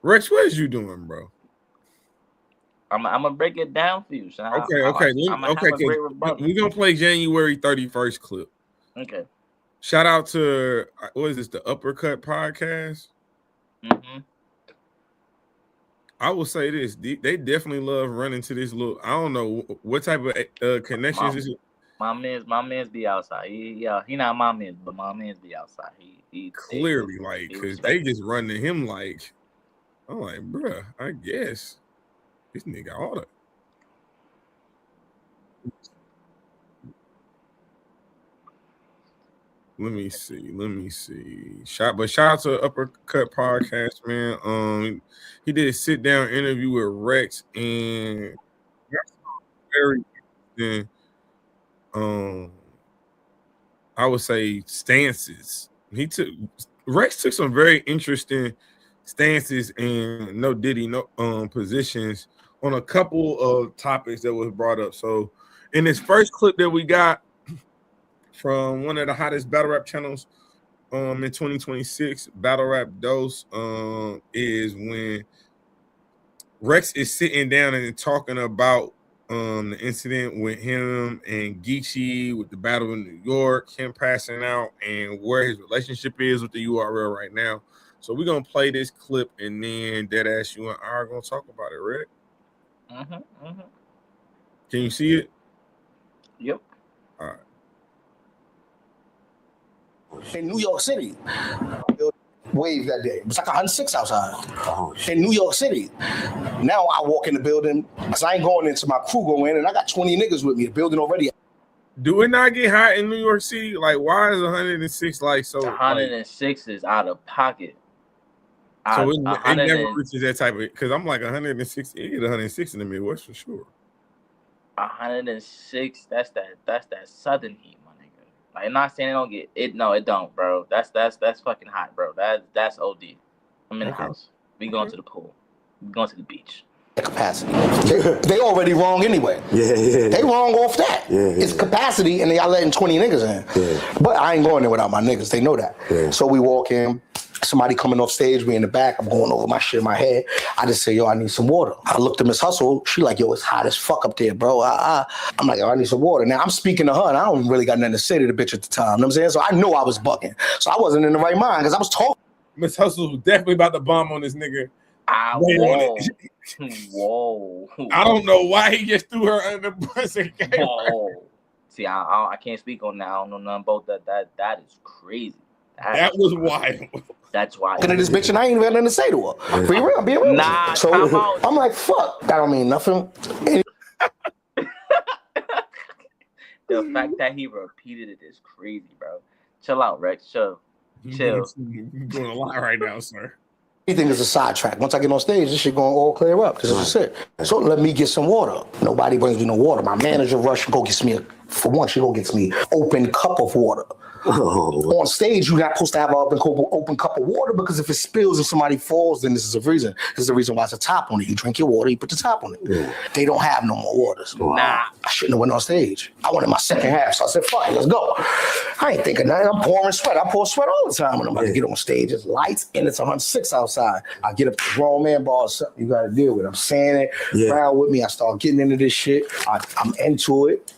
Speaker 6: Rex, what is you doing, bro?
Speaker 5: I'm gonna break it down for you. So
Speaker 6: Okay. We're gonna play January 31st clip.
Speaker 5: Okay.
Speaker 6: Shout out to what is this? The Uppercut Podcast.
Speaker 5: Mm-hmm.
Speaker 6: I will say this: they definitely love running to this little. I don't know what type of connections is it.
Speaker 5: My man's be outside. He not my man, but my man's be outside. He
Speaker 6: clearly like because they just run to him like. I'm like, bruh, I guess this nigga oughta. Let me see. Shout out to Uppercut Podcast, man. He did a sit down interview with Rex, and very interesting, I would say, stances. Rex took some very interesting stances and no positions on a couple of topics that was brought up. So in this first clip that we got from one of the hottest battle rap channels in 2026, Battle Rap Dose, is when Rex is sitting down and talking about the incident with him and Geechee with the battle in New York, him passing out, and where his relationship is with the URL right now. So we're gonna play this clip, and then Deadass, you and I are gonna talk about it, right? Can you see it?
Speaker 5: Yep.
Speaker 6: All right.
Speaker 8: In New York City, wave that day. It was like 106 outside. In New York City. Now I walk in the building, because I ain't going into my crew go in, and I got 20 niggas with me. The building already.
Speaker 6: Do it not get hot in New York City? Like, why is 106 like so?
Speaker 5: 106 is out of pocket.
Speaker 6: So it never reaches that type of, because I'm like 106, it get 106 in the Midwest for sure.
Speaker 5: 106, that's that southern heat, my nigga. Like, I'm not saying it don't get it. No, it don't, bro. That's fucking hot, bro. That's OD. I'm in the house. We going to the pool. We going to the beach.
Speaker 8: Capacity. They already wrong anyway.
Speaker 9: Yeah.
Speaker 8: They wrong off that. It's capacity, and y'all letting 20 niggas in. But I ain't going there without my niggas. They know that. So we walk in. Somebody coming off stage, we in the back. I'm going over my shit in my head. I just say, yo, I need some water. I looked at Miss Hustle. She like, yo, it's hot as fuck up there, bro. I'm like, yo, I need some water. Now I'm speaking to her, and I don't really got nothing to say to the bitch at the time. You know what I'm saying? So I know I was bucking. So I wasn't in the right mind because I was talking.
Speaker 6: Miss Hustle was definitely about to bomb on this nigga.
Speaker 5: Whoa.
Speaker 6: I don't know why he just threw her under the bus and came.
Speaker 5: Whoa. See, I can't speak on that. I don't know nothing about that. That is crazy.
Speaker 6: That was wild.
Speaker 5: That's why.
Speaker 8: Looking at this bitch and I ain't even got nothing to say to her. Be real.
Speaker 5: Nah,
Speaker 8: so I'm like, fuck. That don't mean nothing.
Speaker 5: The fact that he repeated it is crazy, bro. Chill out, Rex. Chill.
Speaker 6: You're doing a lot right now, sir.
Speaker 8: Anything is a sidetrack. Once I get on stage, this shit gonna all clear up. This is it. So let me get some water. Nobody brings me no water. My manager rush and go gets me she go gets me open cup of water. On stage, you're not supposed to have an open cup of water because if it spills and somebody falls, then this is a reason. This is the reason why it's a top on it. You drink your water, you put the top on it. They don't have no more waters. Nah, I shouldn't have went on stage. I wanted my second half, so I said, fine, let's go. I ain't thinking nothing. I'm pouring sweat. I pour sweat all the time when I'm about to get on stage. It's lights and it's 106 outside. I get up to the grown man bar, something you got to deal with. I'm saying it around with me. I start getting into this shit. I'm into it.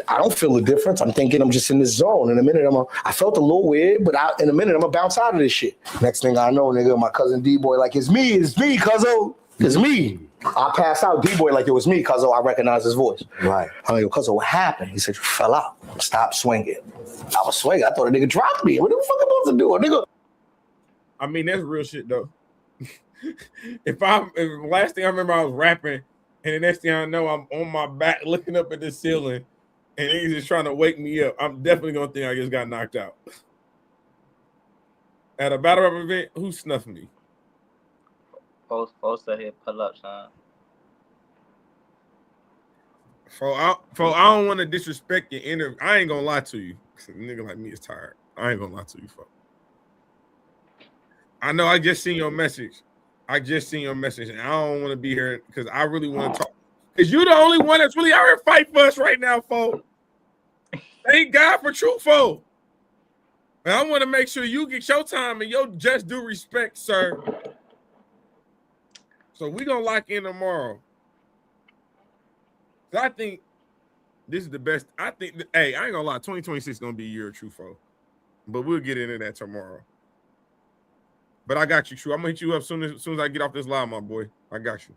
Speaker 8: I don't feel the difference. I'm thinking I'm just in this zone. In a minute, I felt a little weird, but in a minute, I'm going to bounce out of this shit. Next thing I know, nigga, my cousin D-Boy like, it's me, cuzzo. It's me. I passed out. D-Boy like, it was me, cuzzo. I recognize his voice. Right. I'm like, yo, cuzzo, what happened? He said, you fell out. Stop swinging. I was swinging. I thought a nigga dropped me. What the fuck am I supposed to do? A nigga.
Speaker 6: I mean, that's real shit, though. If last thing I remember, I was rapping, and the next thing I know, I'm on my back looking up at the ceiling, and he's just trying to wake me up. I'm definitely gonna think I just got knocked out. At a battle rap event, who snuffed me?
Speaker 5: Post ahead, pull up, son.
Speaker 6: I don't want to disrespect your interview. I ain't gonna lie to you. A nigga like me is tired. I ain't gonna lie to you, folks. I know I just seen your message. And I don't want to be here because I really want to talk. Because you're the only one that's really out here fight for us right now, folks. Thank God for True Foe. And I want to make sure you get your time and your just due respect, sir. So we're going to lock in tomorrow. I think this is the best. I ain't going to lie. 2026 is going to be a year of True Foe. But we'll get into that tomorrow. But I got you, True. I'm going to hit you up as soon as I get off this line, my boy. I got you.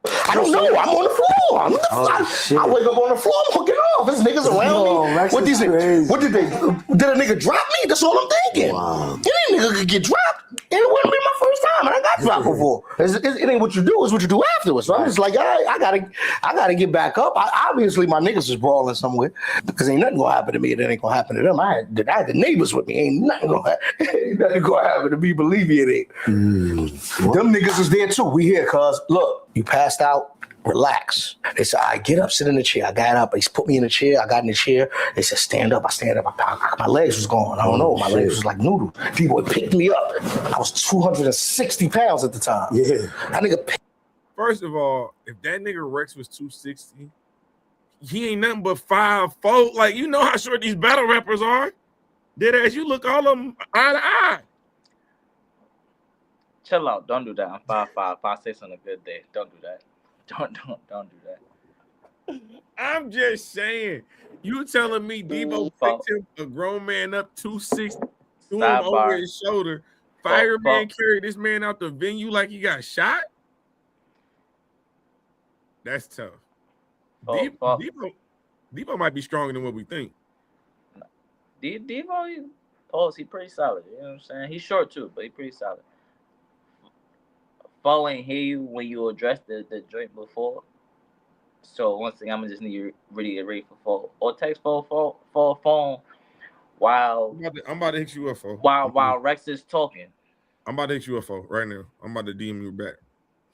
Speaker 8: I don't know. I'm on the floor. I wake up on the floor. I'm hooking off. There's niggas around me. What these niggas? What did they? Did a nigga drop me? That's all I'm thinking. Wow. Any nigga could get dropped, and it wouldn't be my first time. And I got dropped before. It ain't what you do. It's what you do afterwards. So I'm just like, I gotta get back up. Obviously, my niggas is brawling somewhere because ain't nothing gonna happen to me. It ain't gonna happen to them. I had the neighbors with me. Ain't nothing gonna happen to me. Believe me, it ain't. Them niggas is there too. We here, cuz look. You passed out relax. They said, all right, get up, sit in the chair. I got up. They put me in the chair. I got in the chair. They said, stand up. I stand up. My legs was gone. I don't know. My legs was like noodle. People would pick me up. I was 260 pounds at the time.
Speaker 2: Yeah.
Speaker 8: That nigga.
Speaker 6: First of all, if that nigga Rex was 260, he ain't nothing but 5'4". Like, you know how short these battle rappers are. Dead ass, you look all of them eye to eye.
Speaker 5: Chill out. Don't do that. I'm 5'5", 5'6" on a good day. Don't do that. Don't do that.
Speaker 6: I'm just saying. You telling me Debo picked him a grown man up 260, threw him over his shoulder. Fireman carried this man out the venue like he got shot? That's tough. Debo might be stronger than what we think.
Speaker 5: Debo, he pretty solid. You know what I'm saying? He's short too, but he's pretty solid. Fo ain't hear you when you addressed the joint before. So once again, I'm gonna just need you really get ready for Fo. Or text Fo phone while
Speaker 6: I'm about to hit you up, Fo.
Speaker 5: While Rex is talking.
Speaker 6: I'm about to hit you up, Fo, right now. I'm about to DM you back.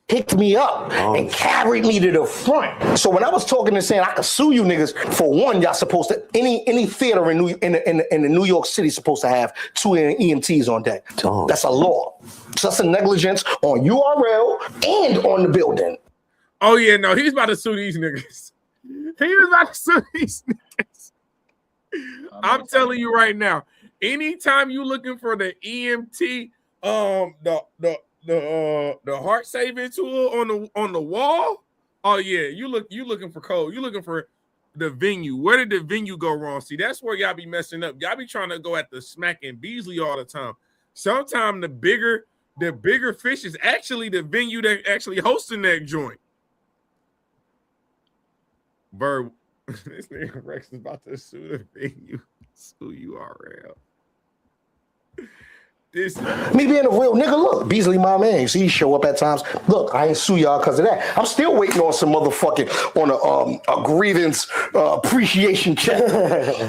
Speaker 8: Picked me up and carried me to the front. So when I was talking and saying I could sue you niggas, for one, y'all supposed to any theater in the New York City supposed to have 2 EMTs on deck. Oh. That's a law. So that's a negligence on URL and on the building.
Speaker 6: Oh yeah, no, he's about to sue these niggas. He was about to sue these niggas. I'm telling you right now. Anytime you looking for the EMT, the heart saving tool on the wall. Oh yeah, you looking for code. You looking for the venue. Where did the venue go wrong? See, that's where y'all be messing up. Y'all be trying to go at the Smack and Beasley all the time. Sometimes the bigger fish is actually the venue that actually hosting that joint. VERB, this nigga Rex is about to sue the venue. Sue URL.
Speaker 8: Me being a real nigga, look, Beasley my man. You see, he show up at times. Look, I ain't sue y'all because of that. I'm still waiting on some motherfucking a grievance appreciation check.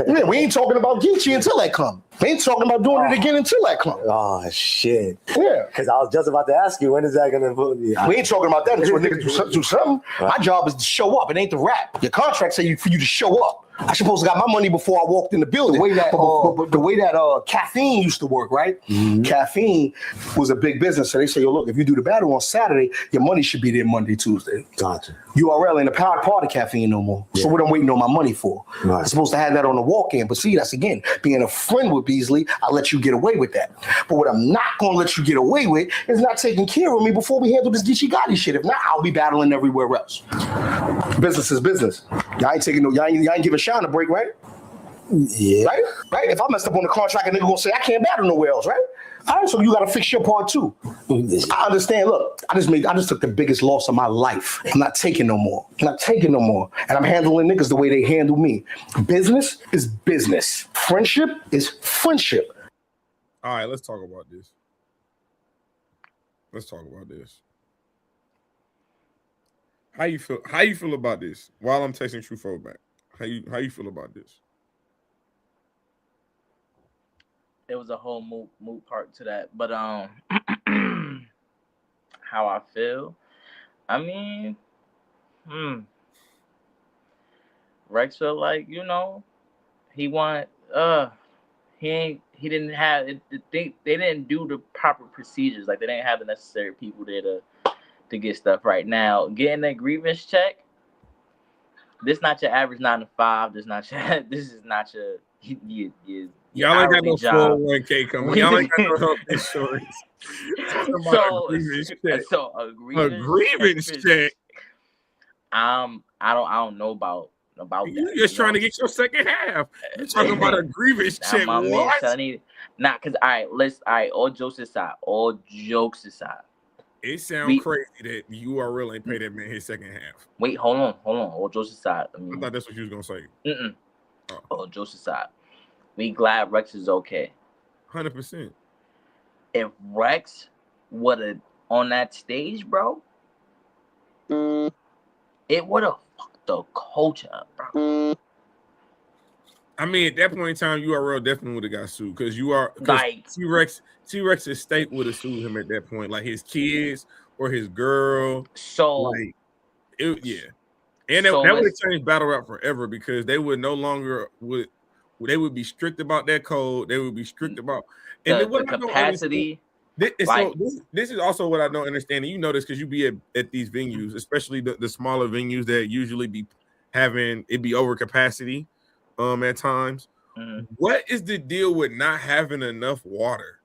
Speaker 8: Yeah, we ain't talking about Geechee until that come. We ain't talking about doing it again until that come.
Speaker 2: Oh shit.
Speaker 8: Yeah.
Speaker 2: Because I was just about to ask you, when is that gonna put me?
Speaker 8: We ain't talking about that until a nigga do something. My job is to show up. It ain't the rap. Your contract say for you to show up. I supposed to got my money before I walked in the building. The way that caffeine used to work, right? Mm-hmm. Caffeine was a big business. So they say, yo, look, if you do the battle on Saturday, your money should be there Monday, Tuesday.
Speaker 2: Gotcha.
Speaker 8: URL ain't a part of caffeine no more. Yeah. So what I'm waiting on my money for. Right. I'm supposed to have that on the walk-in. But see, that's again, being a friend with Beasley, I let you get away with that. But what I'm not gonna let you get away with is not taking care of me before we handle this Geechee Gotti shit. If not, I'll be battling everywhere else. Business is business. Y'all ain't giving Sean a break, right?
Speaker 2: Yeah.
Speaker 8: Right? If I messed up on the contract, a nigga gonna say I can't battle nowhere else, right? All right, so you gotta fix your part too. I understand. Look, I just took the biggest loss of my life. I'm not taking no more. And I'm handling niggas the way they handle me. Business is business. Friendship is friendship.
Speaker 6: All right, let's talk about this. How you feel about this? While I'm texting Truffaut back, how you feel about this?
Speaker 5: It was a whole moot part to that, but how I feel, I mean, Rex felt like, you know, he didn't have it. They didn't do the proper procedures. Like, they didn't have the necessary people there to get stuff right. Now, getting that grievance check, this not your average 9 to 5. This is not your
Speaker 6: y'all ain't got no 401k coming. Y'all ain't got no health insurance.
Speaker 5: So a grievance check. I don't know about that.
Speaker 6: You just trying to get your second half. You're talking about a grievance check. What?
Speaker 5: Because all jokes aside.
Speaker 6: It sounds crazy that URL ain't pay that man his second half.
Speaker 5: Wait, hold on. All jokes aside.
Speaker 6: I thought that's what you was gonna say.
Speaker 5: All jokes aside. We glad Rex is okay.
Speaker 6: 100%.
Speaker 5: If Rex would have on that stage, bro, it would have fucked the culture up, bro.
Speaker 6: I mean, at that point in time, URL definitely would have got sued because T-Rex's estate would have sued him at that point, like his kids or his girl.
Speaker 5: So
Speaker 6: Yeah. And
Speaker 5: So
Speaker 6: that would have
Speaker 5: it's
Speaker 6: changed battle rap forever because they would no longer they would be strict about that code. They would be strict about and then
Speaker 5: the
Speaker 6: what I don't understand.
Speaker 5: capacity.
Speaker 6: So this is also what I don't understand, and you know this because you be at these venues, especially the smaller venues that usually be having it be over capacity at times. What is the deal with not having enough water?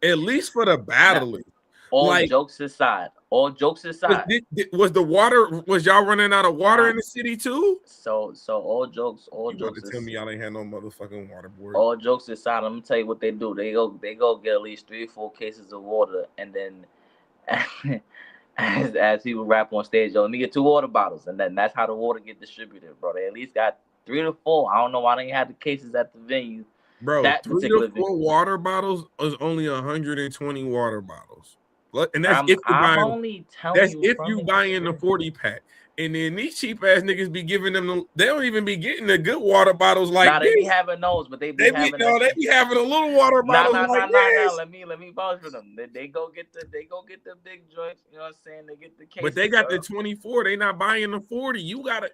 Speaker 6: At least for the battling.
Speaker 5: All jokes aside,
Speaker 6: was the water? Was y'all running out of water in the city too?
Speaker 5: So all jokes
Speaker 6: tell me y'all ain't had no motherfucking water, boy.
Speaker 5: All jokes aside, I'm gonna tell you what they do. They go get at least 3 or 4 cases of water, and then as people rap on stage, yo, let me get 2 water bottles, and then that's how the water get distributed, bro. They at least got 3 to 4. I don't know why they had the cases at the venue.
Speaker 6: Bro, 3 to 4 water bottles is only 120 water bottles. And that's if you buying the 40 pack. And then these cheap ass niggas be giving them they don't even be getting the good water bottles like
Speaker 5: they be having those, but they be having
Speaker 6: a little water bottle.
Speaker 5: Let me vouch for them. They go get the big joints, you know what I'm saying? They get the case.
Speaker 6: But they got the 24, they not buying the 40. You gotta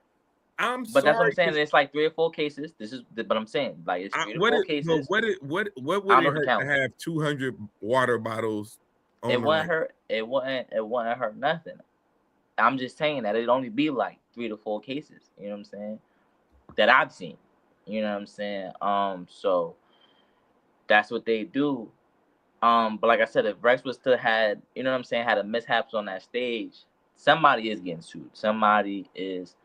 Speaker 5: But that's what I'm saying. It's like 3 or 4 cases. But I'm saying like it's 3 to 4 cases.
Speaker 6: What would it hurt to have 200 water bottles?
Speaker 5: It wouldn't hurt. It wouldn't hurt nothing. I'm just saying that it'd only be like 3 to 4 cases. You know what I'm saying? That I've seen. You know what I'm saying? So that's what they do. But like I said, if Rex was to had, you know what I'm saying, had a mishaps on that stage, somebody is getting sued. Somebody is.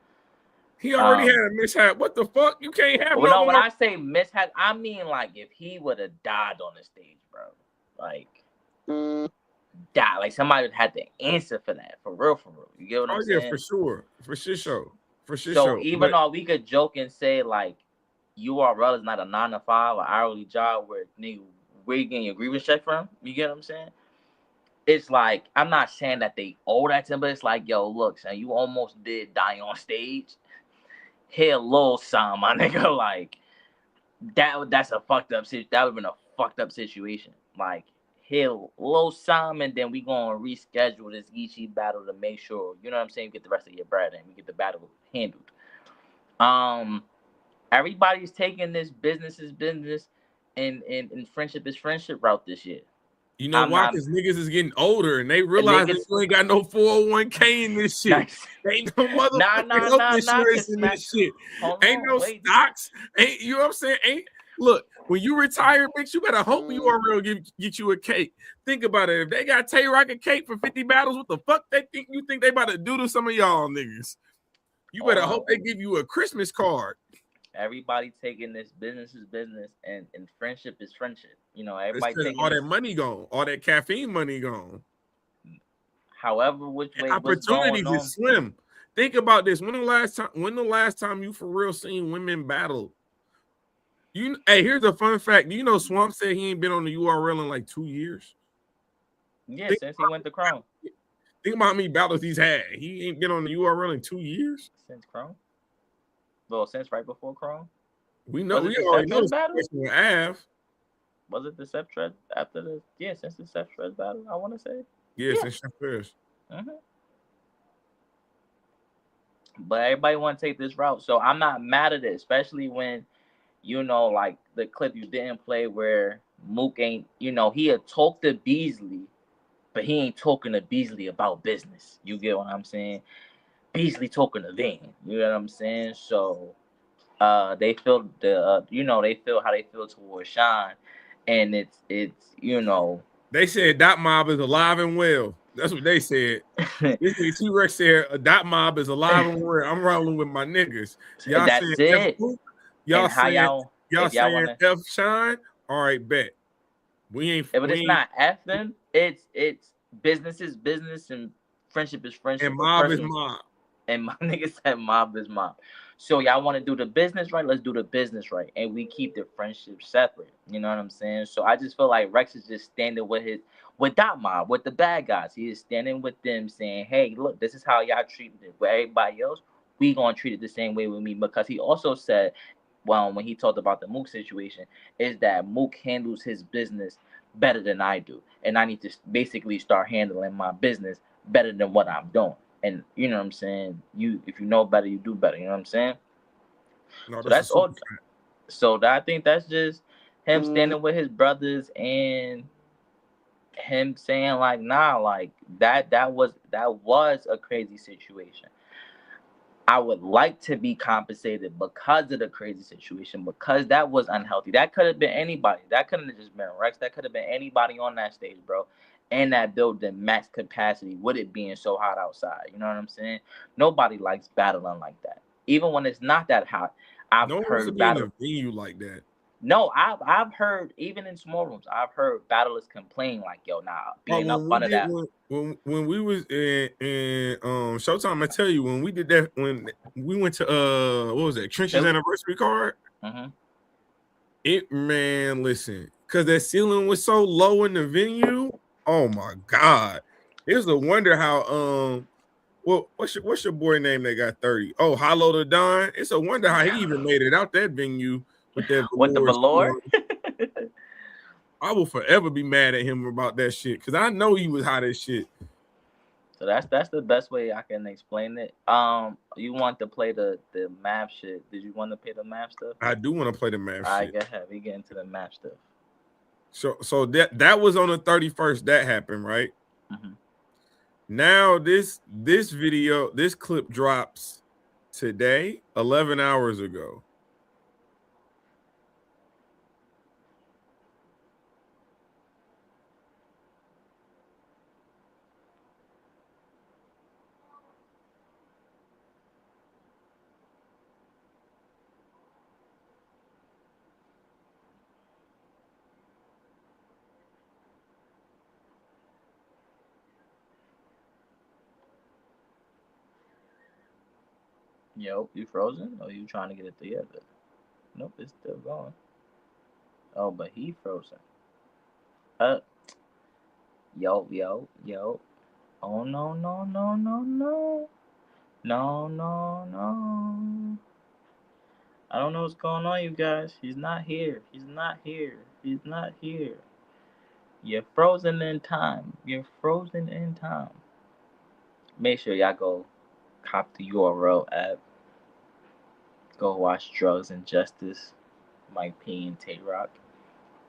Speaker 6: He already had a mishap. What the fuck? You can't have
Speaker 5: no. When I say mishap, I mean like if he would have died on the stage, bro. Like. Die. Like somebody had to answer for that. For real. You get what I'm saying?
Speaker 6: Oh, yeah, for sure.
Speaker 5: So even though we could joke and say like URL is not a 9 to 5 or hourly job where nigga where you getting your grievance check from, you get what I'm saying? It's like I'm not saying that they owe that to him, but it's like, yo, look, son, you almost did die on stage. Here, little son, my nigga, like that's a fucked up situation. That would have been a fucked up situation. Like Hill, low Sam, and then we gonna reschedule this Ichi battle to make sure, you know what I'm saying, you get the rest of your bread and we get the battle handled. Everybody's taking this business is business and friendship is friendship route this year.
Speaker 6: You know why? Because niggas is getting older and they realize that you ain't got no 401k in this shit. Ain't no motherfucking health insurance in this shit. Ain't no stocks. Ain't, you know what I'm saying? Look, when you retire, bitch, you better hope URL get you a cake. Think about it. If they got Tay Rock a cake for 50 battles, what the fuck you think they about to do to some of y'all niggas? You better hope they give you a Christmas card.
Speaker 5: Everybody taking this business is business and friendship is friendship. You know, everybody taking
Speaker 6: all that money gone, all that caffeine money gone.
Speaker 5: However, which way
Speaker 6: opportunities is slim. Think about this. When the last time you for real seen women battle? Hey, here's a fun fact. Do you know Swamp said he ain't been on the URL in like 2 years?
Speaker 5: Yeah, since he went to Crown.
Speaker 6: Think about how many battles he's had. He ain't been on the URL in 2 years.
Speaker 5: Since Crown? Well, since right before Crown?
Speaker 6: We already know
Speaker 5: battle?
Speaker 6: Ave.
Speaker 5: Was it the Seth Tread after the since the Seth Tread battle, I want to say?
Speaker 6: Yeah, since Seth Tread.
Speaker 5: But everybody want to take this route. So I'm not mad at it, especially when, you know, like the clip you didn't play where Mook ain't, you know, he had talked to Beasley, but he ain't talking to Beasley about business. You get what I'm saying? Beasley talking to Van. You know what I'm saying? So they feel they feel how they feel towards Sean, and it's you know.
Speaker 6: They said Dot Mob is alive and well. That's what they said. This nigga T-Rex said a Dot Mob is alive and well. I'm rolling with my niggas. Y'all
Speaker 5: That's it.
Speaker 6: Y'all saying F Shine? All right, bet. We ain't.
Speaker 5: But it's not F then. It's business is business and friendship is friendship.
Speaker 6: And mob is mob.
Speaker 5: And my nigga said mob is mob. So y'all want to do the business right? Let's do the business right, and we keep the friendship separate. You know what I'm saying? So I just feel like Rex is just standing with that mob, with the bad guys. He is standing with them, saying, "Hey, look, this is how y'all treated it with everybody else. We gonna treat it the same way with me." Because he also said, well, when he talked about the Mook situation, is that Mook handles his business better than I do, and I need to basically start handling my business better than what I'm doing. And you know what I'm saying? If you know better, you do better. You know what I'm saying?
Speaker 6: No,
Speaker 5: So
Speaker 6: that's a
Speaker 5: that's all.
Speaker 6: super fact.
Speaker 5: So I think that's just him standing with his brothers and him saying like, nah, like that was a crazy situation. I would like to be compensated because of the crazy situation, because that was unhealthy. That could have been anybody. That couldn't have just been Rex. That could have been anybody on that stage, bro. And that building max capacity with it being so hot outside. You know what I'm saying? Nobody likes battling like that. Even when it's not that hot. I've
Speaker 6: No one wants to
Speaker 5: heard
Speaker 6: be in
Speaker 5: battle.
Speaker 6: a venue like that.
Speaker 5: No, I've heard, even in small rooms, I've heard battlers complain like, yo, nah, being up under that.
Speaker 6: When we was in Showtime, I tell you, when we did that, when we went to what was that, Trench's anniversary card? Listen, because that ceiling was so low in the venue. Oh my God. It's a wonder how well, what's your boy name that got 30? Oh, Hollow the Don. It's a wonder how he even made it out that venue with that
Speaker 5: with the velour.
Speaker 6: I will forever be mad at him about that shit because I know he was hot as shit.
Speaker 5: So that's the best way I can explain it. You want to play the math shit? Did you want to play the math stuff?
Speaker 6: I do want to play the math shit.
Speaker 5: I get heavy. Get into the math stuff.
Speaker 6: So that was on the 31st. That happened, right? Now this clip drops today, 11 hours ago.
Speaker 5: Yo, you frozen? Or you trying to get it together? Nope, it's still going. Oh, but he frozen. Yo. Oh, no. No. I don't know what's going on, you guys. He's not here. You're frozen in time. Make sure y'all go cop the URL app. Go watch Drugs and Justice. Mike P and Tay Rock.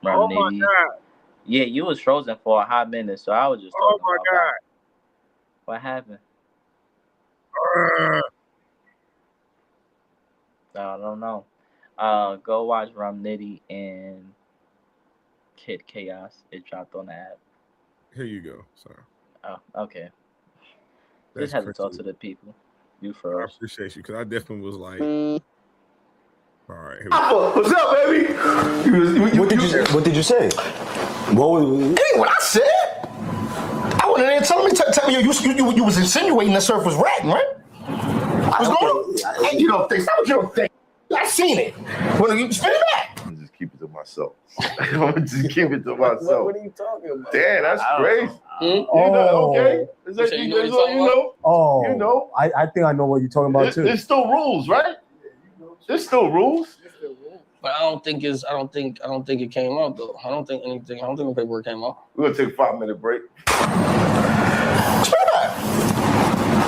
Speaker 6: Oh my God.
Speaker 5: Yeah, you was frozen for a hot minute, so I was just talking about
Speaker 6: God.
Speaker 5: What happened? I don't know. Go watch Rum Nitty and Kid Chaos. It dropped on the app.
Speaker 6: Here you go. Sorry.
Speaker 5: Oh, okay.
Speaker 6: That's
Speaker 5: Just had to
Speaker 6: crazy.
Speaker 5: talk to the people. You first.
Speaker 6: I appreciate you because I definitely was like, all right. Here we
Speaker 8: go. What's up, baby?
Speaker 9: What did you say?
Speaker 8: Hey, what I said? I went in there telling me, tell me you was insinuating that Surf was ratting, right? I was going. Hey, you don't think? That was your thing. I seen it. When you spin it back.
Speaker 9: I'm just keep it to myself. I'm just keep it to myself.
Speaker 10: What are you talking about?
Speaker 9: Damn, that's crazy. You
Speaker 10: Oh.
Speaker 9: know, okay. Is that,
Speaker 10: You know.
Speaker 9: Oh, you know.
Speaker 10: I think I know what you're talking about too.
Speaker 9: There's still rules, right? There's still rules.
Speaker 11: But I don't think it came out though. I don't think the paperwork came out.
Speaker 9: We're gonna take a 5-minute break.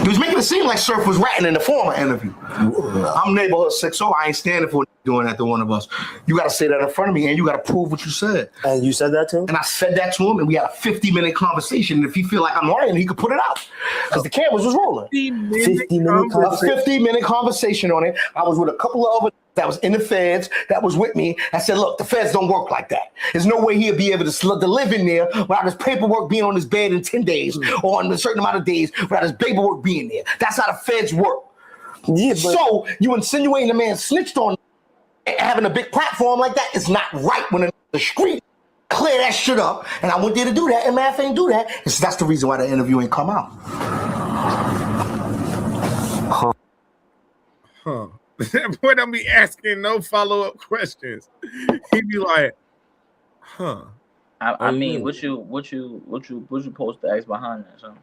Speaker 8: He was making it seem like Surf was ratting in the former interview. I'm neighborhood 6-0. I ain't standing for doing that to one of us. You got to say that in front of me, and you got to prove what you said.
Speaker 10: And you said that to him?
Speaker 8: And I said that to him, and we had a 50-minute conversation. And if he feel like I'm lying, he could put it out because the cameras was rolling. 50-minute conversation on it. I was with a couple of other that was in the feds that was with me. I said, look, the feds don't work like that. There's no way he'll be able to live in there without his paperwork being on his bed in 10 days or in a certain amount of days without his paperwork being there. That's how the feds work.
Speaker 10: Yeah,
Speaker 8: so you insinuating the man snitched on having a big platform like that is not right when the street clear that shit up. And I went there to do that, and Math ain't do that. So that's the reason why the interview ain't come out.
Speaker 6: Huh. That boy don't be asking no follow-up questions. He be like, huh.
Speaker 5: I mean, what you supposed to ask behind that, son?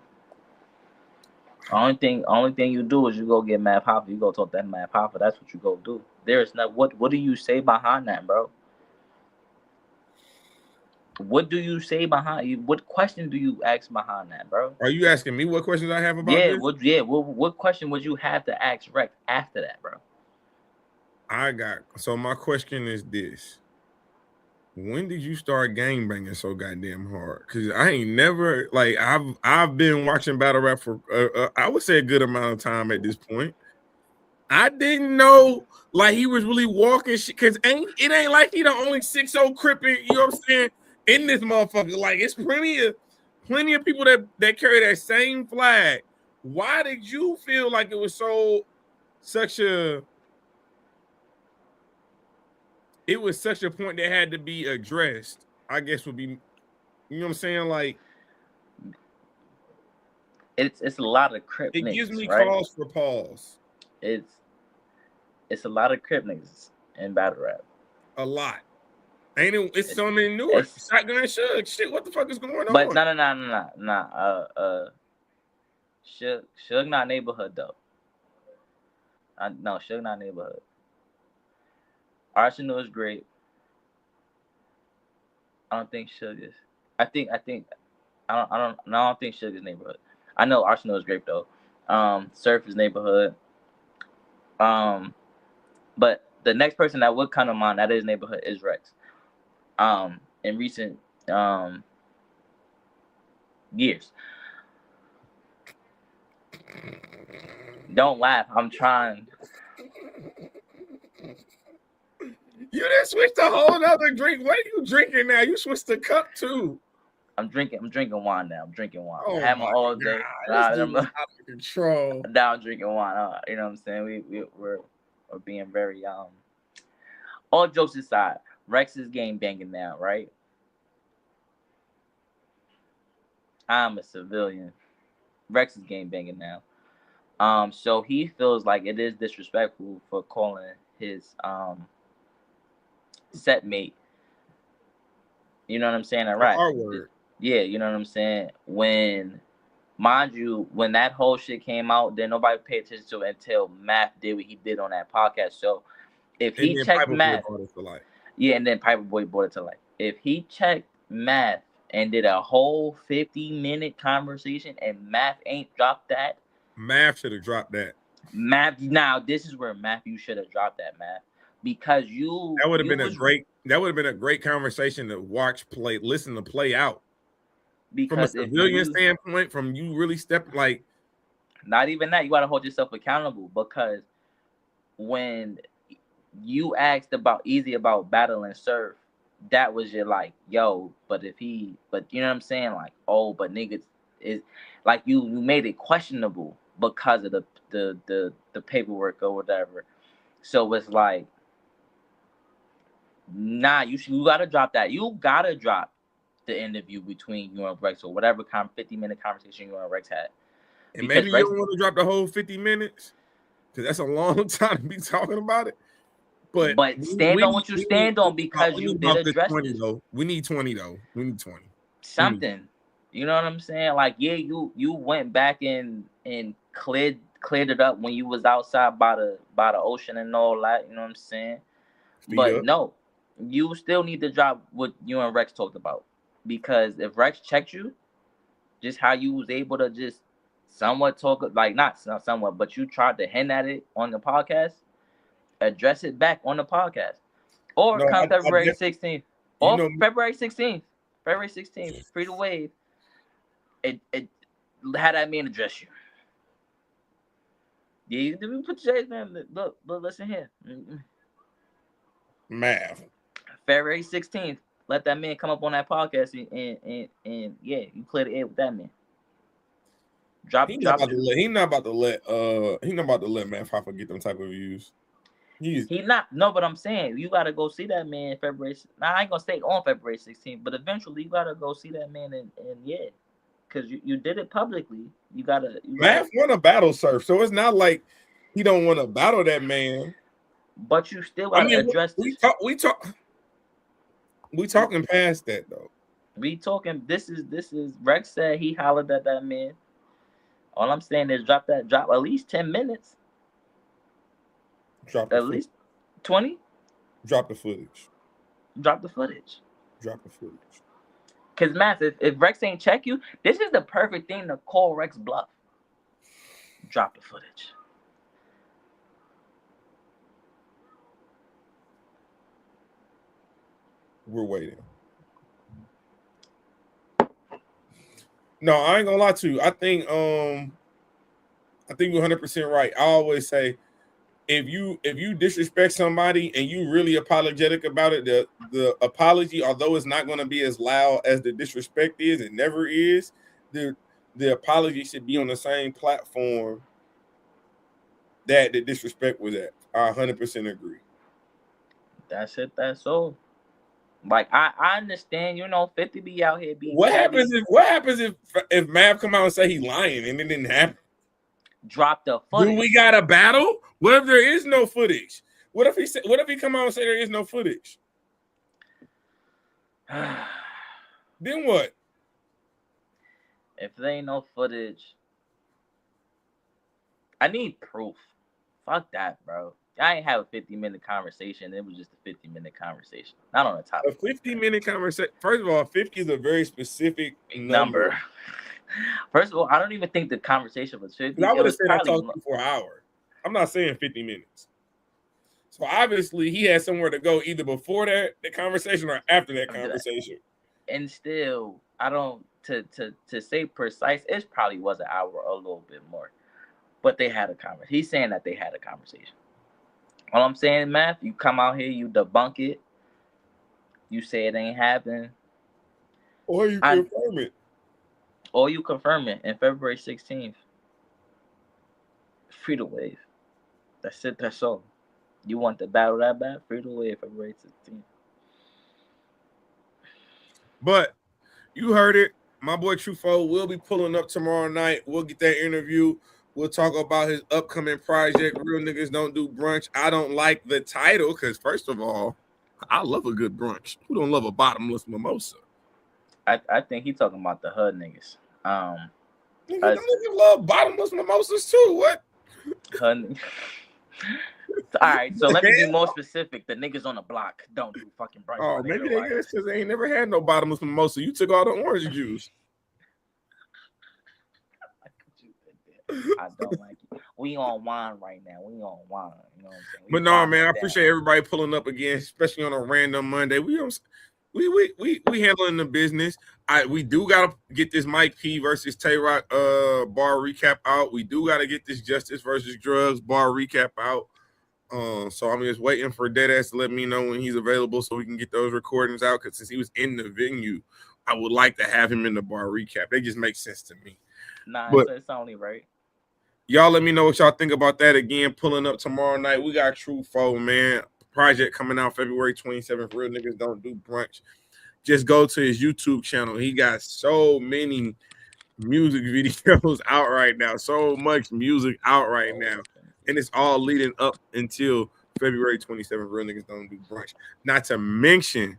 Speaker 5: Only thing you do is you go get Mad Papa. You go talk to that Mad Papa. That's what you go do. There is not what do you say behind that, bro? What do you say behind you? What question do you ask behind that, bro?
Speaker 6: Are you asking me what questions I have about this?
Speaker 5: What question would you have to ask Rex after that, bro?
Speaker 6: So my question is this. When did you start gangbanging so goddamn hard? Because I ain't never, like, I've been watching battle rap for I would say a good amount of time at this point. I didn't know like he was really walking shit, because it ain't like he the only 6'0" crippin', you know what I'm saying, in this motherfucker. Like, it's plenty of people that carry that same flag. Why did you feel like it was such a point that had to be addressed? I guess would be, you know what I'm saying? Like,
Speaker 5: it's a lot of Crip niggas.
Speaker 6: It gives me
Speaker 5: right?
Speaker 6: cause for pause.
Speaker 5: It's a lot of Crip niggas in battle rap.
Speaker 6: A lot. Ain't it? It's some in Newark. Shotgun Suge. Shit, what the fuck is going on?
Speaker 5: But no. Suge not neighborhood though. No, Suge not neighborhood. Arsenal is great. I don't think Suge is. I don't think Suge is neighborhood. I know Arsenal is great though. Surf is neighborhood. But the next person that would come to mind that is neighborhood is Rex. In recent years. Don't laugh. I'm trying.
Speaker 6: You done switched a whole other drink. What are you drinking now? You switched the cup too.
Speaker 5: I'm drinking wine now. I'm drinking wine.
Speaker 6: Oh,
Speaker 5: I had my all day.
Speaker 6: out of control.
Speaker 5: Now I'm drinking wine. You know what I'm saying? We're being very all jokes aside, Rex is game banging now, right? I'm a civilian. Rex is game banging now. So he feels like it is disrespectful for calling his set mate. You know what I'm saying? All right.
Speaker 6: R word.
Speaker 5: Yeah, you know what I'm saying? Mind you, when that whole shit came out, then nobody paid attention to it until Math did what he did on that podcast. So if he checked Math, and then Piper Boy brought it to life. If he checked Math and did a whole 50-minute conversation and Math ain't dropped that,
Speaker 6: Math should have dropped that.
Speaker 5: Math, now this is where Math, you should have dropped that, Math, because
Speaker 6: that would have been a great conversation to listen to play out.
Speaker 5: Because
Speaker 6: from a civilian standpoint, from you really
Speaker 5: not even that, you gotta hold yourself accountable, because when you asked about battling Surf, that was your like, yo, but you know what I'm saying, like, oh, but niggas is like, you made it questionable because of the paperwork or whatever. So it's like, nah, you gotta drop that. You gotta drop the interview between you and Rex, or whatever 50-minute conversation you and Rex had.
Speaker 6: And maybe you don't want to drop the whole 50 minutes, because that's a long time to be talking about it. But
Speaker 5: stand on what you stand on, because you did address
Speaker 6: 20
Speaker 5: this.
Speaker 6: though. We need 20 though. We need 20.
Speaker 5: Something. You know what I'm saying? Like, yeah, you went back and cleared it up when you was outside by the ocean and all that. You know what I'm saying? No, you still need to drop what you and Rex talked about. Because if Rex checked you, just how you was able to just somewhat talk, like not somewhat, but you tried to hint at it on the podcast, address it back on the podcast. Or February 16th. Or February 16th. February 16th, Free the Wave. It had that man address you. Yeah, you put your man. Look, listen here.
Speaker 6: Math.
Speaker 5: February 16th. Let that man come up on that podcast and yeah, you clear the air with that man. He not
Speaker 6: about to let Matt Papa get them type of views.
Speaker 5: He not. No, but I'm saying you gotta go see that man February. Now I ain't gonna stay on February 16th, but eventually you gotta go see that man and yeah, because you did it publicly. Matt
Speaker 6: want to battle Surf, so it's not like he don't want to battle that man.
Speaker 5: But you still gotta address this.
Speaker 6: We talking past that though.
Speaker 5: We talking. This is Rex said he hollered at that man. All I'm saying is drop at least 10 minutes.
Speaker 6: Drop
Speaker 5: at least 20.
Speaker 6: Drop the footage.
Speaker 5: Drop the footage. Because, Math, if Rex ain't check you, this is the perfect thing to call Rex bluff. Drop the footage.
Speaker 6: We're waiting. No, I ain't gonna lie to you. I think you're 100% right. I always say, if you disrespect somebody and you really apologetic about it, the apology, although it's not going to be as loud as the disrespect is, it never is. The apology should be on the same platform that the disrespect was at. I 100% agree.
Speaker 5: That's it. That's all. Like I understand, 50 be out here being.
Speaker 6: What happens if Mav come out and say he lying and it didn't happen?
Speaker 5: Drop the footage.
Speaker 6: Do we got a battle? What if there is no footage? What if he come out and say there is no footage? Then what?
Speaker 5: If there ain't no footage, I need proof. Fuck that, bro. I ain't have a 50-minute conversation. It was just a 50-minute conversation. Not on the topic.
Speaker 6: A 50-minute conversation. First of all, 50 is a very specific number.
Speaker 5: First of all, I don't even think the conversation was 50.
Speaker 6: I would have said I talked to you for an hour. I'm not saying 50 minutes. So obviously he had somewhere to go either before the conversation or after that conversation.
Speaker 5: And still, I don't to say precise, it probably was an hour or a little bit more. But they had a conversation. He's saying that they had a conversation. All I'm saying, Math, you come out here, you debunk it. You say it ain't happened.
Speaker 6: Or you confirm it.
Speaker 5: Or you confirm it in February 16th. Free to wave. That's it. That's all. You want the battle that bad? Free to wave February 16th.
Speaker 6: But you heard it. My boy Truffaut will be pulling up tomorrow night. We'll get that interview. We'll talk about his upcoming project, Real Niggas Don't Do Brunch. I don't like the title because, first of all, I love a good brunch. Who don't love a bottomless mimosa?
Speaker 5: I think he's talking about the hood niggas.
Speaker 6: Niggas love bottomless mimosas too. What?
Speaker 5: All right, so let me be more specific. The niggas on the block don't do fucking brunch.
Speaker 6: Oh, maybe they guess because they ain't never had no bottomless mimosa. You took all the orange juice.
Speaker 5: I don't like it. We on wine right now. We on wine. You know what I'm saying?
Speaker 6: But no, man, I appreciate everybody pulling up again, especially on a random Monday. We handling the business. We do gotta get this Mike P versus Tay Rock bar recap out. We do gotta get this Justice versus Drugs bar recap out. So I'm just waiting for Deadass to let me know when he's available so we can get those recordings out. Because since he was in the venue, I would like to have him in the bar recap. They just make sense to me.
Speaker 5: Nah,
Speaker 6: but
Speaker 5: it's only right.
Speaker 6: Y'all let me know what y'all think about that. Again, pulling up tomorrow night. We got Truffaut, man. Project coming out February 27th. Real Niggas Don't Do Brunch. Just go to his YouTube channel. He got so many music videos out right now. So much music out right now. And it's all leading up until February 27th. Real Niggas Don't Do Brunch. Not to mention,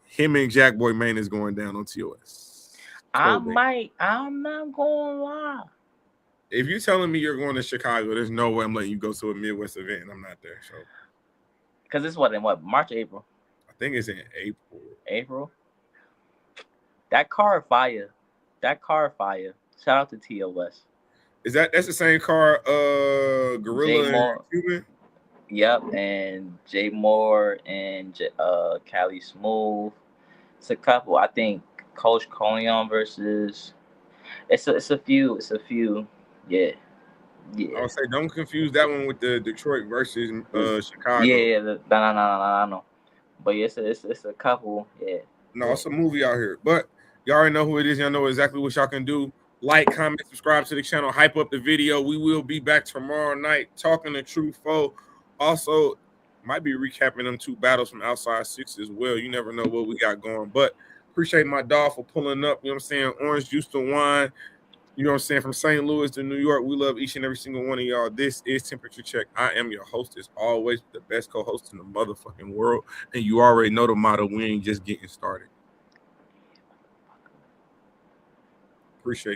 Speaker 6: him and Jack Boy Maine is going down on TOS.
Speaker 5: I'm not gonna lie.
Speaker 6: If you're telling me you're going to Chicago, there's no way I'm letting you go to a Midwest event and I'm not there. So,
Speaker 5: because it's in March, April?
Speaker 6: I think it's in April.
Speaker 5: April? That car fire. Shout out to TOS.
Speaker 6: That's the same car Gorilla and Cuban?
Speaker 5: Yep, and Jay Moore and Cali Smooth. It's a couple. I think Coach Colion versus it's a few. Yeah.
Speaker 6: I would say don't confuse that one with the Detroit versus Chicago.
Speaker 5: Yeah. No. But yes, it's a couple. Yeah.
Speaker 6: No, it's a movie out here. But y'all already know who it is. Y'all know exactly what y'all can do. Like, comment, subscribe to the channel, hype up the video. We will be back tomorrow night talking to Truffaut. Also, might be recapping them 2 battles from Outside 6 as well. You never know what we got going. But appreciate my dog for pulling up. You know what I'm saying? Orange juice to wine. You know what I'm saying? From St. Louis to New York, we love each and every single one of y'all. This is Temperature Check. I am your host, as always, the best co-host in the motherfucking world. And you already know the motto, we ain't just getting started. Appreciate you.